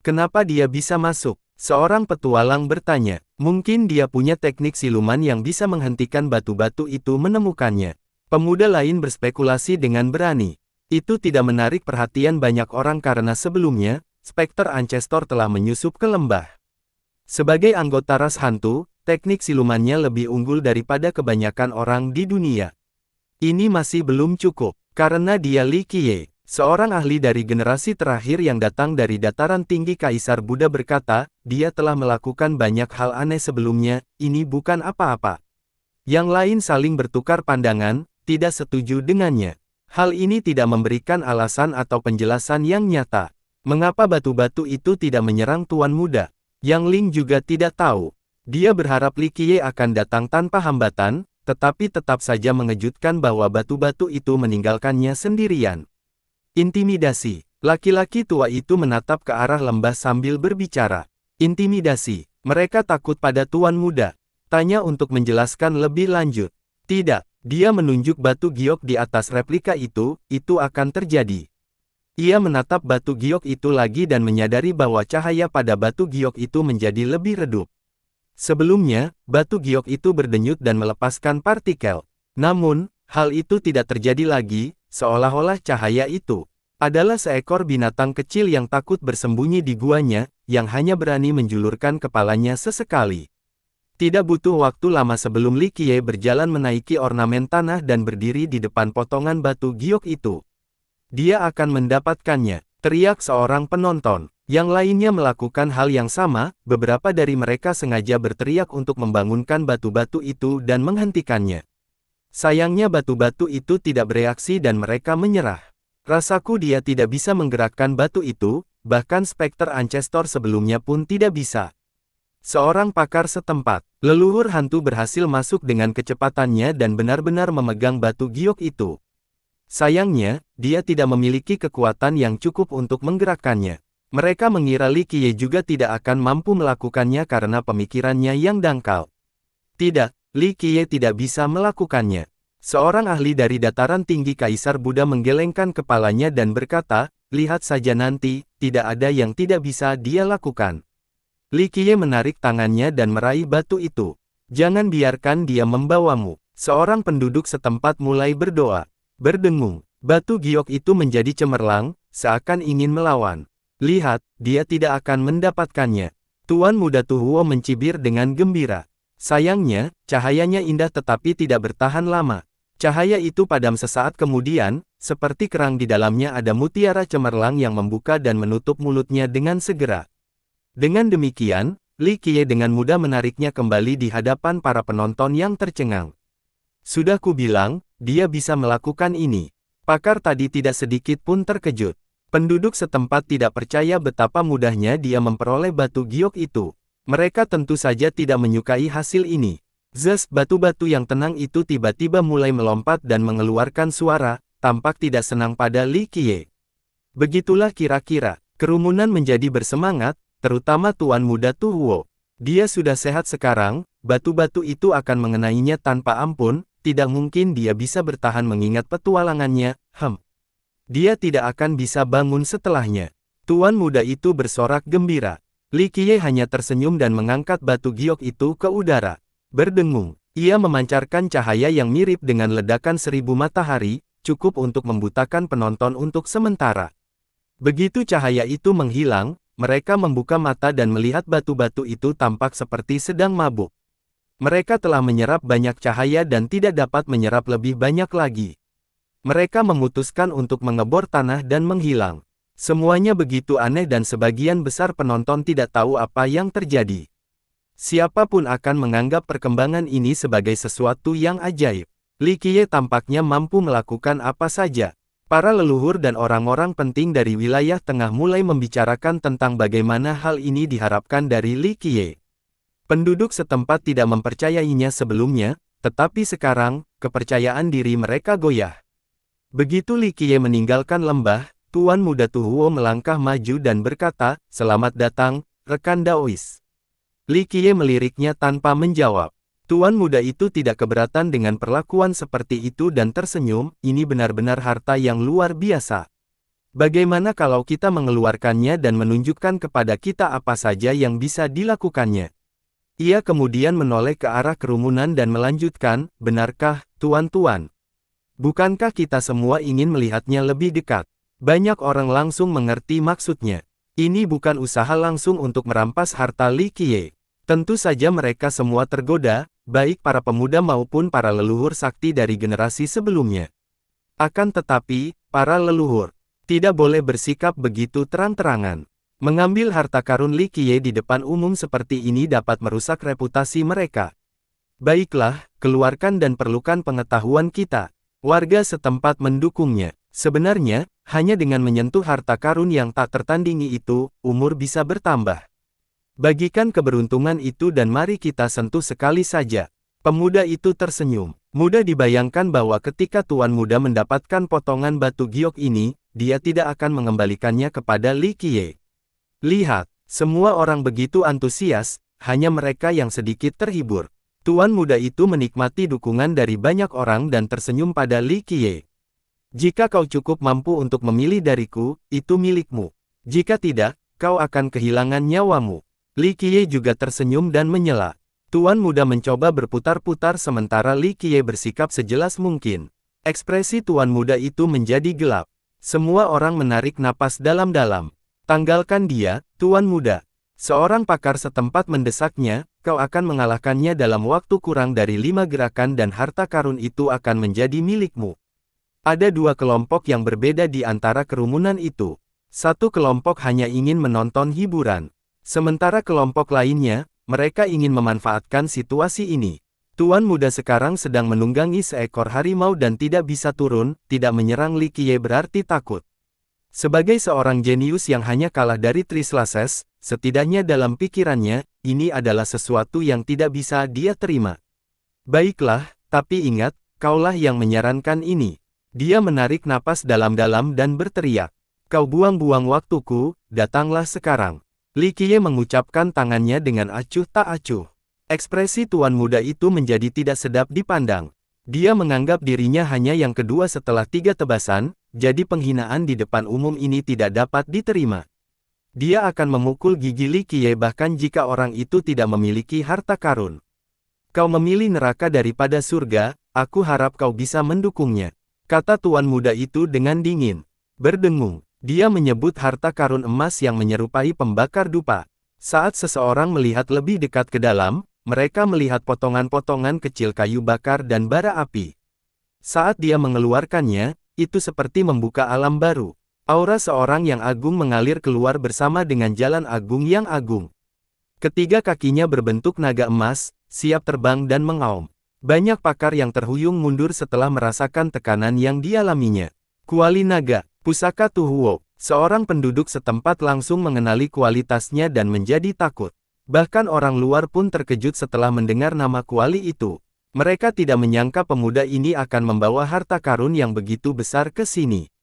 S1: Kenapa dia bisa masuk? Seorang petualang bertanya. Mungkin dia punya teknik siluman yang bisa menghentikan batu-batu itu menemukannya. Pemuda lain berspekulasi dengan berani. Itu tidak menarik perhatian banyak orang karena sebelumnya, Spectre Ancestor telah menyusup ke lembah. Sebagai anggota ras hantu, teknik silumannya lebih unggul daripada kebanyakan orang di dunia. Ini masih belum cukup, karena dia Li Qiye, seorang ahli dari generasi terakhir yang datang dari dataran tinggi Kaisar Buddha berkata, dia telah melakukan banyak hal aneh sebelumnya, ini bukan apa-apa. Yang lain saling bertukar pandangan, tidak setuju dengannya. Hal ini tidak memberikan alasan atau penjelasan yang nyata. Mengapa batu-batu itu tidak menyerang Tuan Muda? Yang Ling juga tidak tahu. Dia berharap Li Qiye akan datang tanpa hambatan, tetapi tetap saja mengejutkan bahwa batu-batu itu meninggalkannya sendirian. Intimidasi. Laki-laki tua itu menatap ke arah lembah sambil berbicara. Intimidasi. Mereka takut pada Tuan Muda. Tanya untuk menjelaskan lebih lanjut. Tidak. Dia menunjuk batu giok di atas replika itu akan terjadi. Ia menatap batu giok itu lagi dan menyadari bahwa cahaya pada batu giok itu menjadi lebih redup. Sebelumnya, batu giok itu berdenyut dan melepaskan partikel. Namun, hal itu tidak terjadi lagi, seolah-olah cahaya itu adalah seekor binatang kecil yang takut bersembunyi di guanya, yang hanya berani menjulurkan kepalanya sesekali. Tidak butuh waktu lama sebelum Li Qiye berjalan menaiki ornamen tanah dan berdiri di depan potongan batu giok itu. Dia akan mendapatkannya, teriak seorang penonton. Yang lainnya melakukan hal yang sama, beberapa dari mereka sengaja berteriak untuk membangunkan batu-batu itu dan menghentikannya. Sayangnya batu-batu itu tidak bereaksi dan mereka menyerah. Rasaku dia tidak bisa menggerakkan batu itu, bahkan Spectre Ancestor sebelumnya pun tidak bisa. Seorang pakar setempat, leluhur hantu berhasil masuk dengan kecepatannya dan benar-benar memegang batu giok itu. Sayangnya, dia tidak memiliki kekuatan yang cukup untuk menggerakkannya. Mereka mengira Li Qiye juga tidak akan mampu melakukannya karena pemikirannya yang dangkal. Tidak, Li Qiye tidak bisa melakukannya. Seorang ahli dari dataran tinggi Kaisar Buddha menggelengkan kepalanya dan berkata, lihat saja nanti, tidak ada yang tidak bisa dia lakukan. Li Qiye menarik tangannya dan meraih batu itu. Jangan biarkan dia membawamu. Seorang penduduk setempat mulai berdoa. Berdengung. Batu giok itu menjadi cemerlang, seakan ingin melawan. Lihat, dia tidak akan mendapatkannya. Tuan Muda Tuhuo mencibir dengan gembira. Sayangnya, cahayanya indah tetapi tidak bertahan lama. Cahaya itu padam sesaat kemudian, seperti kerang di dalamnya ada mutiara cemerlang yang membuka dan menutup mulutnya dengan segera. Dengan demikian, Li Qiye dengan mudah menariknya kembali di hadapan para penonton yang tercengang. Sudah kubilang, dia bisa melakukan ini. Pakar tadi tidak sedikit pun terkejut. Penduduk setempat tidak percaya betapa mudahnya dia memperoleh batu giok itu. Mereka tentu saja tidak menyukai hasil ini. Zes, batu-batu yang tenang itu tiba-tiba mulai melompat dan mengeluarkan suara, tampak tidak senang pada Li Qiye. Begitulah kira-kira, kerumunan menjadi bersemangat, terutama Tuan Muda Tu Huo. Dia sudah sehat sekarang, batu-batu itu akan mengenainya tanpa ampun, tidak mungkin dia bisa bertahan mengingat petualangannya, Dia tidak akan bisa bangun setelahnya. Tuan muda itu bersorak gembira. Li Qiye hanya tersenyum dan mengangkat batu giok itu ke udara. Berdengung, ia memancarkan cahaya yang mirip dengan ledakan 1000 matahari, cukup untuk membutakan penonton untuk sementara. Begitu cahaya itu menghilang, mereka membuka mata dan melihat batu-batu itu tampak seperti sedang mabuk. Mereka telah menyerap banyak cahaya dan tidak dapat menyerap lebih banyak lagi. Mereka memutuskan untuk mengebor tanah dan menghilang. Semuanya begitu aneh dan sebagian besar penonton tidak tahu apa yang terjadi. Siapapun akan menganggap perkembangan ini sebagai sesuatu yang ajaib. Li Qiye tampaknya mampu melakukan apa saja. Para leluhur dan orang-orang penting dari wilayah tengah mulai membicarakan tentang bagaimana hal ini diharapkan dari Li Qiye. Penduduk setempat tidak mempercayainya sebelumnya, tetapi sekarang, kepercayaan diri mereka goyah. Begitu Li Qiye meninggalkan lembah, Tuan Muda Tu Huo melangkah maju dan berkata, "Selamat datang, rekan Daois." Li Qiye meliriknya tanpa menjawab. Tuan muda itu tidak keberatan dengan perlakuan seperti itu dan tersenyum, "Ini benar-benar harta yang luar biasa. Bagaimana kalau kita mengeluarkannya dan menunjukkan kepada kita apa saja yang bisa dilakukannya?" Ia kemudian menoleh ke arah kerumunan dan melanjutkan, "Benarkah, tuan-tuan? Bukankah kita semua ingin melihatnya lebih dekat?" Banyak orang langsung mengerti maksudnya. Ini bukan usaha langsung untuk merampas harta Li Qiye. Tentu saja mereka semua tergoda, baik para pemuda maupun para leluhur sakti dari generasi sebelumnya. Akan tetapi, para leluhur tidak boleh bersikap begitu terang-terangan. Mengambil harta karun Li Qiye di depan umum seperti ini dapat merusak reputasi mereka. Baiklah, keluarkan dan perlukan pengetahuan kita. Warga setempat mendukungnya. Sebenarnya, hanya dengan menyentuh harta karun yang tak tertandingi itu, umur bisa bertambah. Bagikan keberuntungan itu dan mari kita sentuh sekali saja. Pemuda itu tersenyum. Mudah dibayangkan bahwa ketika Tuan Muda mendapatkan potongan batu giok ini, dia tidak akan mengembalikannya kepada Li Qiye. Lihat, semua orang begitu antusias, hanya mereka yang sedikit terhibur. Tuan Muda itu menikmati dukungan dari banyak orang dan tersenyum pada Li Qiye. "Jika kau cukup mampu untuk memilih dariku, itu milikmu. Jika tidak, kau akan kehilangan nyawamu." Li Qiye juga tersenyum dan menyela. Tuan Muda mencoba berputar-putar sementara Li Qiye bersikap sejelas mungkin. Ekspresi Tuan Muda itu menjadi gelap. Semua orang menarik napas dalam-dalam. "Tanggalkan dia, Tuan Muda." Seorang pakar setempat mendesaknya, "Kau akan mengalahkannya dalam waktu kurang dari 5 gerakan dan harta karun itu akan menjadi milikmu." Ada dua kelompok yang berbeda di antara kerumunan itu. Satu kelompok hanya ingin menonton hiburan. Sementara kelompok lainnya, mereka ingin memanfaatkan situasi ini. Tuan Muda sekarang sedang menunggangi seekor harimau dan tidak bisa turun, tidak menyerang Li Qiye berarti takut. Sebagai seorang jenius yang hanya kalah dari Trislases, setidaknya dalam pikirannya, ini adalah sesuatu yang tidak bisa dia terima. "Baiklah, tapi ingat, kaulah yang menyarankan ini." Dia menarik napas dalam-dalam dan berteriak, "Kau buang-buang waktuku, datanglah sekarang." Li Qiye mengucapkan tangannya dengan acuh tak acuh. Ekspresi Tuan Muda itu menjadi tidak sedap dipandang. Dia menganggap dirinya hanya yang kedua setelah 3 tebasan, jadi penghinaan di depan umum ini tidak dapat diterima. Dia akan memukul gigi Li Qiye bahkan jika orang itu tidak memiliki harta karun. "Kau memilih neraka daripada surga, aku harap kau bisa mendukungnya," kata Tuan Muda itu dengan dingin. Berdengung. Dia menyebut harta karun emas yang menyerupai pembakar dupa. Saat seseorang melihat lebih dekat ke dalam, mereka melihat potongan-potongan kecil kayu bakar dan bara api. Saat dia mengeluarkannya, itu seperti membuka alam baru. Aura seorang yang agung mengalir keluar bersama dengan jalan agung yang agung. Ketiga kakinya berbentuk naga emas, siap terbang dan mengaum. Banyak pakar yang terhuyung mundur setelah merasakan tekanan yang dialaminya. Kuali naga. Pusaka Tu Huo, seorang penduduk setempat langsung mengenali kualitasnya dan menjadi takut. Bahkan orang luar pun terkejut setelah mendengar nama kuali itu. Mereka tidak menyangka pemuda ini akan membawa harta karun yang begitu besar ke sini.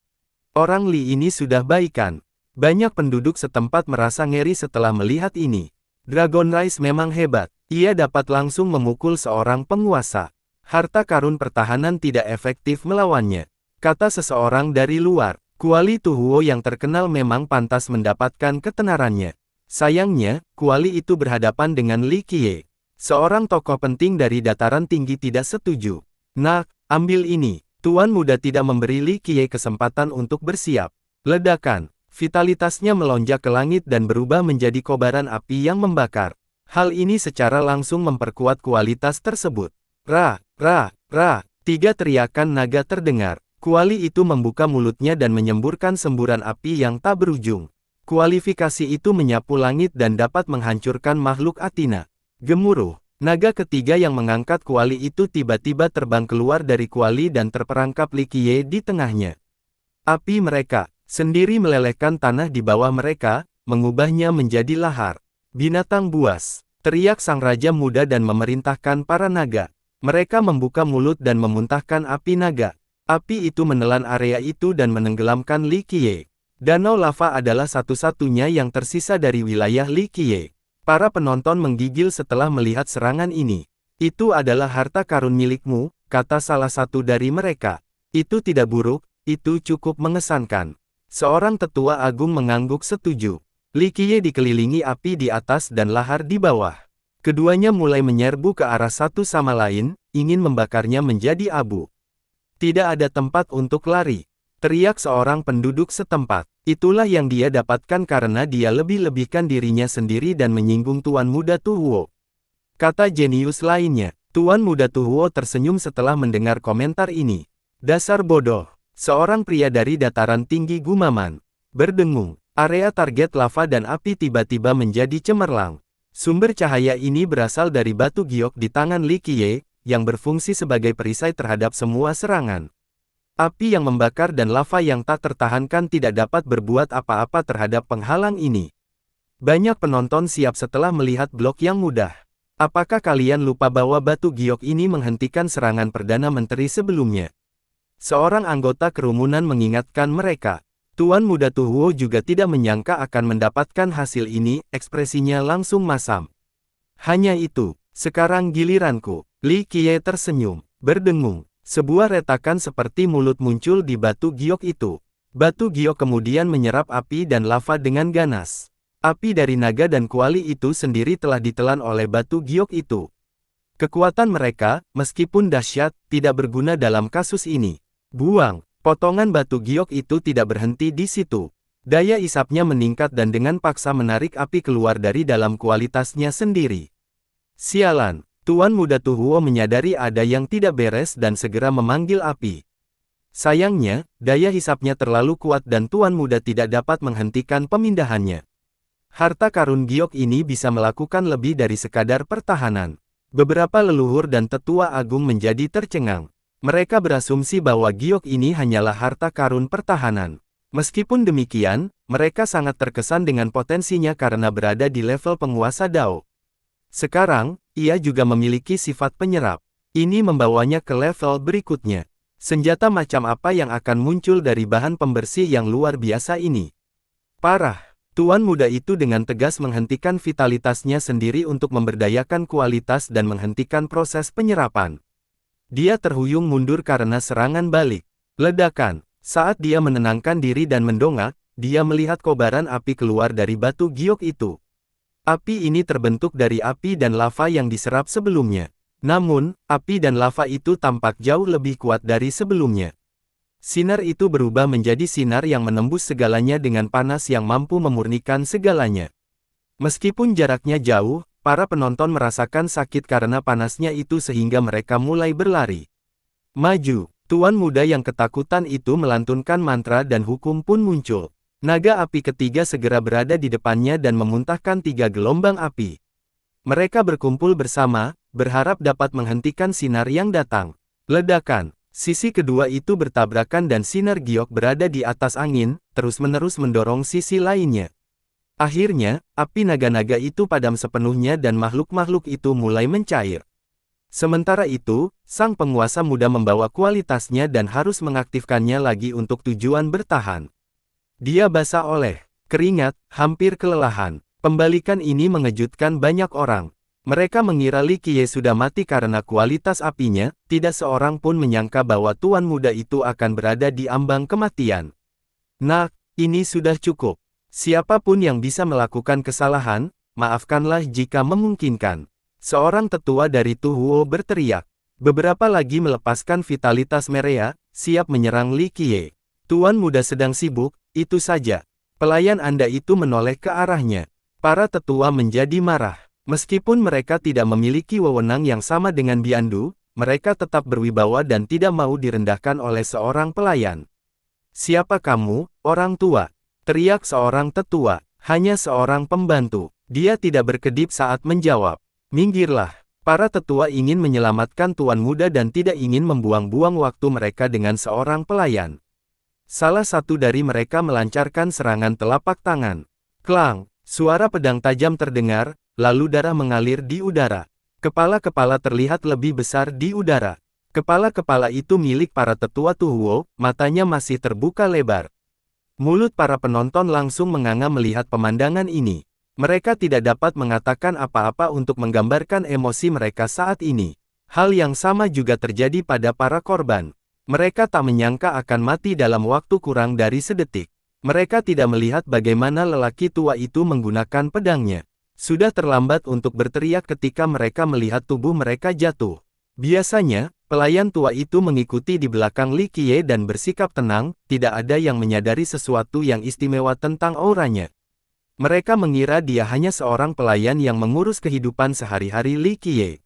S1: Orang Li ini sudah baikan. Banyak penduduk setempat merasa ngeri setelah melihat ini. Dragon Rice memang hebat. Ia dapat langsung memukul seorang penguasa. Harta karun pertahanan tidak efektif melawannya, kata seseorang dari luar. Kuali Tuhuo yang terkenal memang pantas mendapatkan ketenarannya. Sayangnya, kuali itu berhadapan dengan Li Qiye. Seorang tokoh penting dari dataran tinggi tidak setuju. Nak, ambil ini. Tuan muda tidak memberi Li Qiye kesempatan untuk bersiap. Ledakan. Vitalitasnya melonjak ke langit dan berubah menjadi kobaran api yang membakar. Hal ini secara langsung memperkuat kualitas tersebut. Ra, ra, ra. 3 teriakan naga terdengar. Kuali itu membuka mulutnya dan menyemburkan semburan api yang tak berujung. Kualifikasi itu menyapu langit dan dapat menghancurkan makhluk Athena. Gemuruh, naga ketiga yang mengangkat kuali itu tiba-tiba terbang keluar dari kuali dan terperangkap Li Qiye di tengahnya. Api mereka sendiri melelehkan tanah di bawah mereka, mengubahnya menjadi lahar. Binatang buas, teriak sang raja muda dan memerintahkan para naga. Mereka membuka mulut dan memuntahkan api naga. Api itu menelan area itu dan menenggelamkan Li Qiye. Danau lava adalah satu-satunya yang tersisa dari wilayah Li Qiye. Para penonton menggigil setelah melihat serangan ini. Itu adalah harta karun milikmu, kata salah satu dari mereka. Itu tidak buruk, itu cukup mengesankan. Seorang tetua agung mengangguk setuju. Li Qiye dikelilingi api di atas dan lahar di bawah. Keduanya mulai menyerbu ke arah satu sama lain, ingin membakarnya menjadi abu. Tidak ada tempat untuk lari. Teriak seorang penduduk setempat. Itulah yang dia dapatkan karena dia lebih-lebihkan dirinya sendiri dan menyinggung Tuan Muda Tuhuo. Kata jenius lainnya. Tuan Muda Tuhuo tersenyum setelah mendengar komentar ini. Dasar bodoh. Seorang pria dari dataran tinggi gumaman. Berdengung. Area target lava dan api tiba-tiba menjadi cemerlang. Sumber cahaya ini berasal dari batu giok di tangan Li Qiye, yang berfungsi sebagai perisai terhadap semua serangan. Api yang membakar dan lava yang tak tertahankan tidak dapat berbuat apa-apa terhadap penghalang ini. Banyak penonton siap setelah melihat blok yang mudah. Apakah kalian lupa bahwa batu giok ini menghentikan serangan Perdana Menteri sebelumnya? Seorang anggota kerumunan mengingatkan mereka. Tuan Muda Tuhuo juga tidak menyangka akan mendapatkan hasil ini, ekspresinya langsung masam. Hanya itu, sekarang giliranku. Li Qiye tersenyum, berdengung. Sebuah retakan seperti mulut muncul di batu giok itu. Batu giok kemudian menyerap api dan lava dengan ganas. Api dari naga dan kuali itu sendiri telah ditelan oleh batu giok itu. Kekuatan mereka, meskipun dahsyat, tidak berguna dalam kasus ini. Buang, potongan batu giok itu tidak berhenti di situ. Daya isapnya meningkat dan dengan paksa menarik api keluar dari dalam kualitasnya sendiri. Sialan. Tuan Muda Tuhuo menyadari ada yang tidak beres dan segera memanggil api. Sayangnya, daya hisapnya terlalu kuat dan Tuan Muda tidak dapat menghentikan pemindahannya. Harta karun giok ini bisa melakukan lebih dari sekadar pertahanan. Beberapa leluhur dan tetua agung menjadi tercengang. Mereka berasumsi bahwa giok ini hanyalah harta karun pertahanan. Meskipun demikian, mereka sangat terkesan dengan potensinya karena berada di level penguasa Dao. Sekarang, ia juga memiliki sifat penyerap. Ini membawanya ke level berikutnya. Senjata macam apa yang akan muncul dari bahan pembersih yang luar biasa ini? Parah. Tuan muda itu dengan tegas menghentikan vitalitasnya sendiri untuk memberdayakan kualitas dan menghentikan proses penyerapan. Dia terhuyung mundur karena serangan balik. Ledakan. Saat dia menenangkan diri dan mendongak, dia melihat kobaran api keluar dari batu giok itu. Api ini terbentuk dari api dan lava yang diserap sebelumnya. Namun, api dan lava itu tampak jauh lebih kuat dari sebelumnya. Sinar itu berubah menjadi sinar yang menembus segalanya dengan panas yang mampu memurnikan segalanya. Meskipun jaraknya jauh, para penonton merasakan sakit karena panasnya itu sehingga mereka mulai berlari. Maju, Tuan muda yang ketakutan itu melantunkan mantra dan hukum pun muncul. Naga api ketiga segera berada di depannya dan memuntahkan 3 gelombang api. Mereka berkumpul bersama, berharap dapat menghentikan sinar yang datang. Ledakan. Sisi kedua itu bertabrakan dan sinar giok berada di atas angin, terus-menerus mendorong sisi lainnya. Akhirnya, api naga-naga itu padam sepenuhnya dan makhluk-makhluk itu mulai mencair. Sementara itu, sang penguasa muda membawa kualitasnya dan harus mengaktifkannya lagi untuk tujuan bertahan. Dia basah oleh keringat, hampir kelelahan. Pembalikan ini mengejutkan banyak orang. Mereka mengira Li Qiye sudah mati karena kualitas apinya, tidak seorang pun menyangka bahwa tuan muda itu akan berada di ambang kematian. Nah, ini sudah cukup. Siapapun yang bisa melakukan kesalahan, maafkanlah jika memungkinkan. Seorang tetua dari Tu Huo berteriak. Beberapa lagi melepaskan vitalitas mereka, siap menyerang Li Qiye. Tuan muda sedang sibuk, itu saja. Pelayan Anda itu menoleh ke arahnya. Para tetua menjadi marah. Meskipun mereka tidak memiliki wewenang yang sama dengan Biandu, mereka tetap berwibawa dan tidak mau direndahkan oleh seorang pelayan. Siapa kamu, orang tua? Teriak seorang tetua, hanya seorang pembantu. Dia tidak berkedip saat menjawab. Minggirlah. Para tetua ingin menyelamatkan tuan muda dan tidak ingin membuang-buang waktu mereka dengan seorang pelayan. Salah satu dari mereka melancarkan serangan telapak tangan. Klang, suara pedang tajam terdengar, lalu darah mengalir di udara. Kepala-kepala terlihat lebih besar di udara. Kepala-kepala itu milik para tetua Tu Huo, matanya masih terbuka lebar. Mulut para penonton langsung menganga melihat pemandangan ini. Mereka tidak dapat mengatakan apa-apa untuk menggambarkan emosi mereka saat ini. Hal yang sama juga terjadi pada para korban. Mereka tak menyangka akan mati dalam waktu kurang dari sedetik. Mereka tidak melihat bagaimana lelaki tua itu menggunakan pedangnya. Sudah terlambat untuk berteriak ketika mereka melihat tubuh mereka jatuh. Biasanya, pelayan tua itu mengikuti di belakang Li Qiye dan bersikap tenang, tidak ada yang menyadari sesuatu yang istimewa tentang auranya. Mereka mengira dia hanya seorang pelayan yang mengurus kehidupan sehari-hari Li Qiye.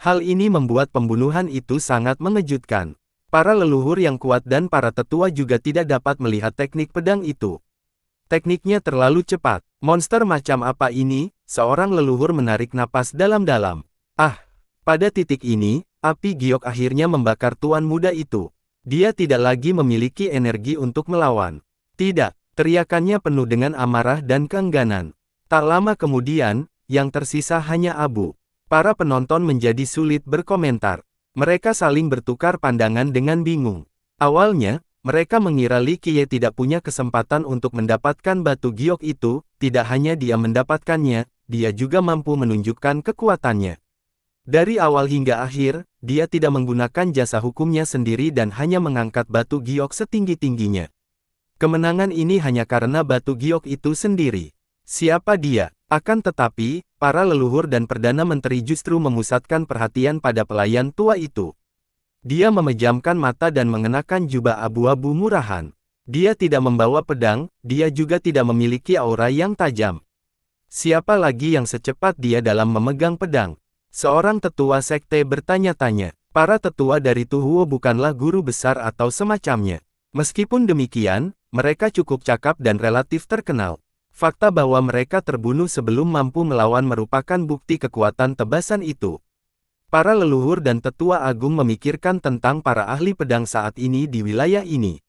S1: Hal ini membuat pembunuhan itu sangat mengejutkan. Para leluhur yang kuat dan para tetua juga tidak dapat melihat teknik pedang itu. Tekniknya terlalu cepat. Monster macam apa ini? Seorang leluhur menarik napas dalam-dalam. Ah! Pada titik ini, api giok akhirnya membakar tuan muda itu. Dia tidak lagi memiliki energi untuk melawan. Tidak, teriakannya penuh dengan amarah dan keengganan. Tak lama kemudian, yang tersisa hanya abu. Para penonton menjadi sulit berkomentar. Mereka saling bertukar pandangan dengan bingung. Awalnya, mereka mengira Li Qiye tidak punya kesempatan untuk mendapatkan batu giok itu, tidak hanya dia mendapatkannya, dia juga mampu menunjukkan kekuatannya. Dari awal hingga akhir, dia tidak menggunakan jasa hukumnya sendiri dan hanya mengangkat batu giok setinggi-tingginya. Kemenangan ini hanya karena batu giok itu sendiri. Siapa dia? Akan tetapi, para leluhur dan Perdana Menteri justru memusatkan perhatian pada pelayan tua itu. Dia memejamkan mata dan mengenakan jubah abu-abu murahan. Dia tidak membawa pedang, dia juga tidak memiliki aura yang tajam. Siapa lagi yang secepat dia dalam memegang pedang? Seorang tetua sekte bertanya-tanya. Para tetua dari Tu Huo bukanlah guru besar atau semacamnya. Meskipun demikian, mereka cukup cakap dan relatif terkenal. Fakta bahwa mereka terbunuh sebelum mampu melawan merupakan bukti kekuatan tebasan itu. Para leluhur dan tetua agung memikirkan tentang para ahli pedang saat ini di wilayah ini.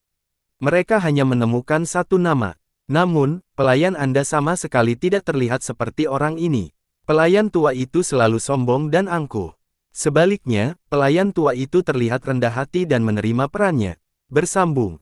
S1: Mereka hanya menemukan satu nama. Namun, pelayan Anda sama sekali tidak terlihat seperti orang ini. Pelayan tua itu selalu sombong dan angkuh. Sebaliknya, pelayan tua itu terlihat rendah hati dan menerima perannya. Bersambung.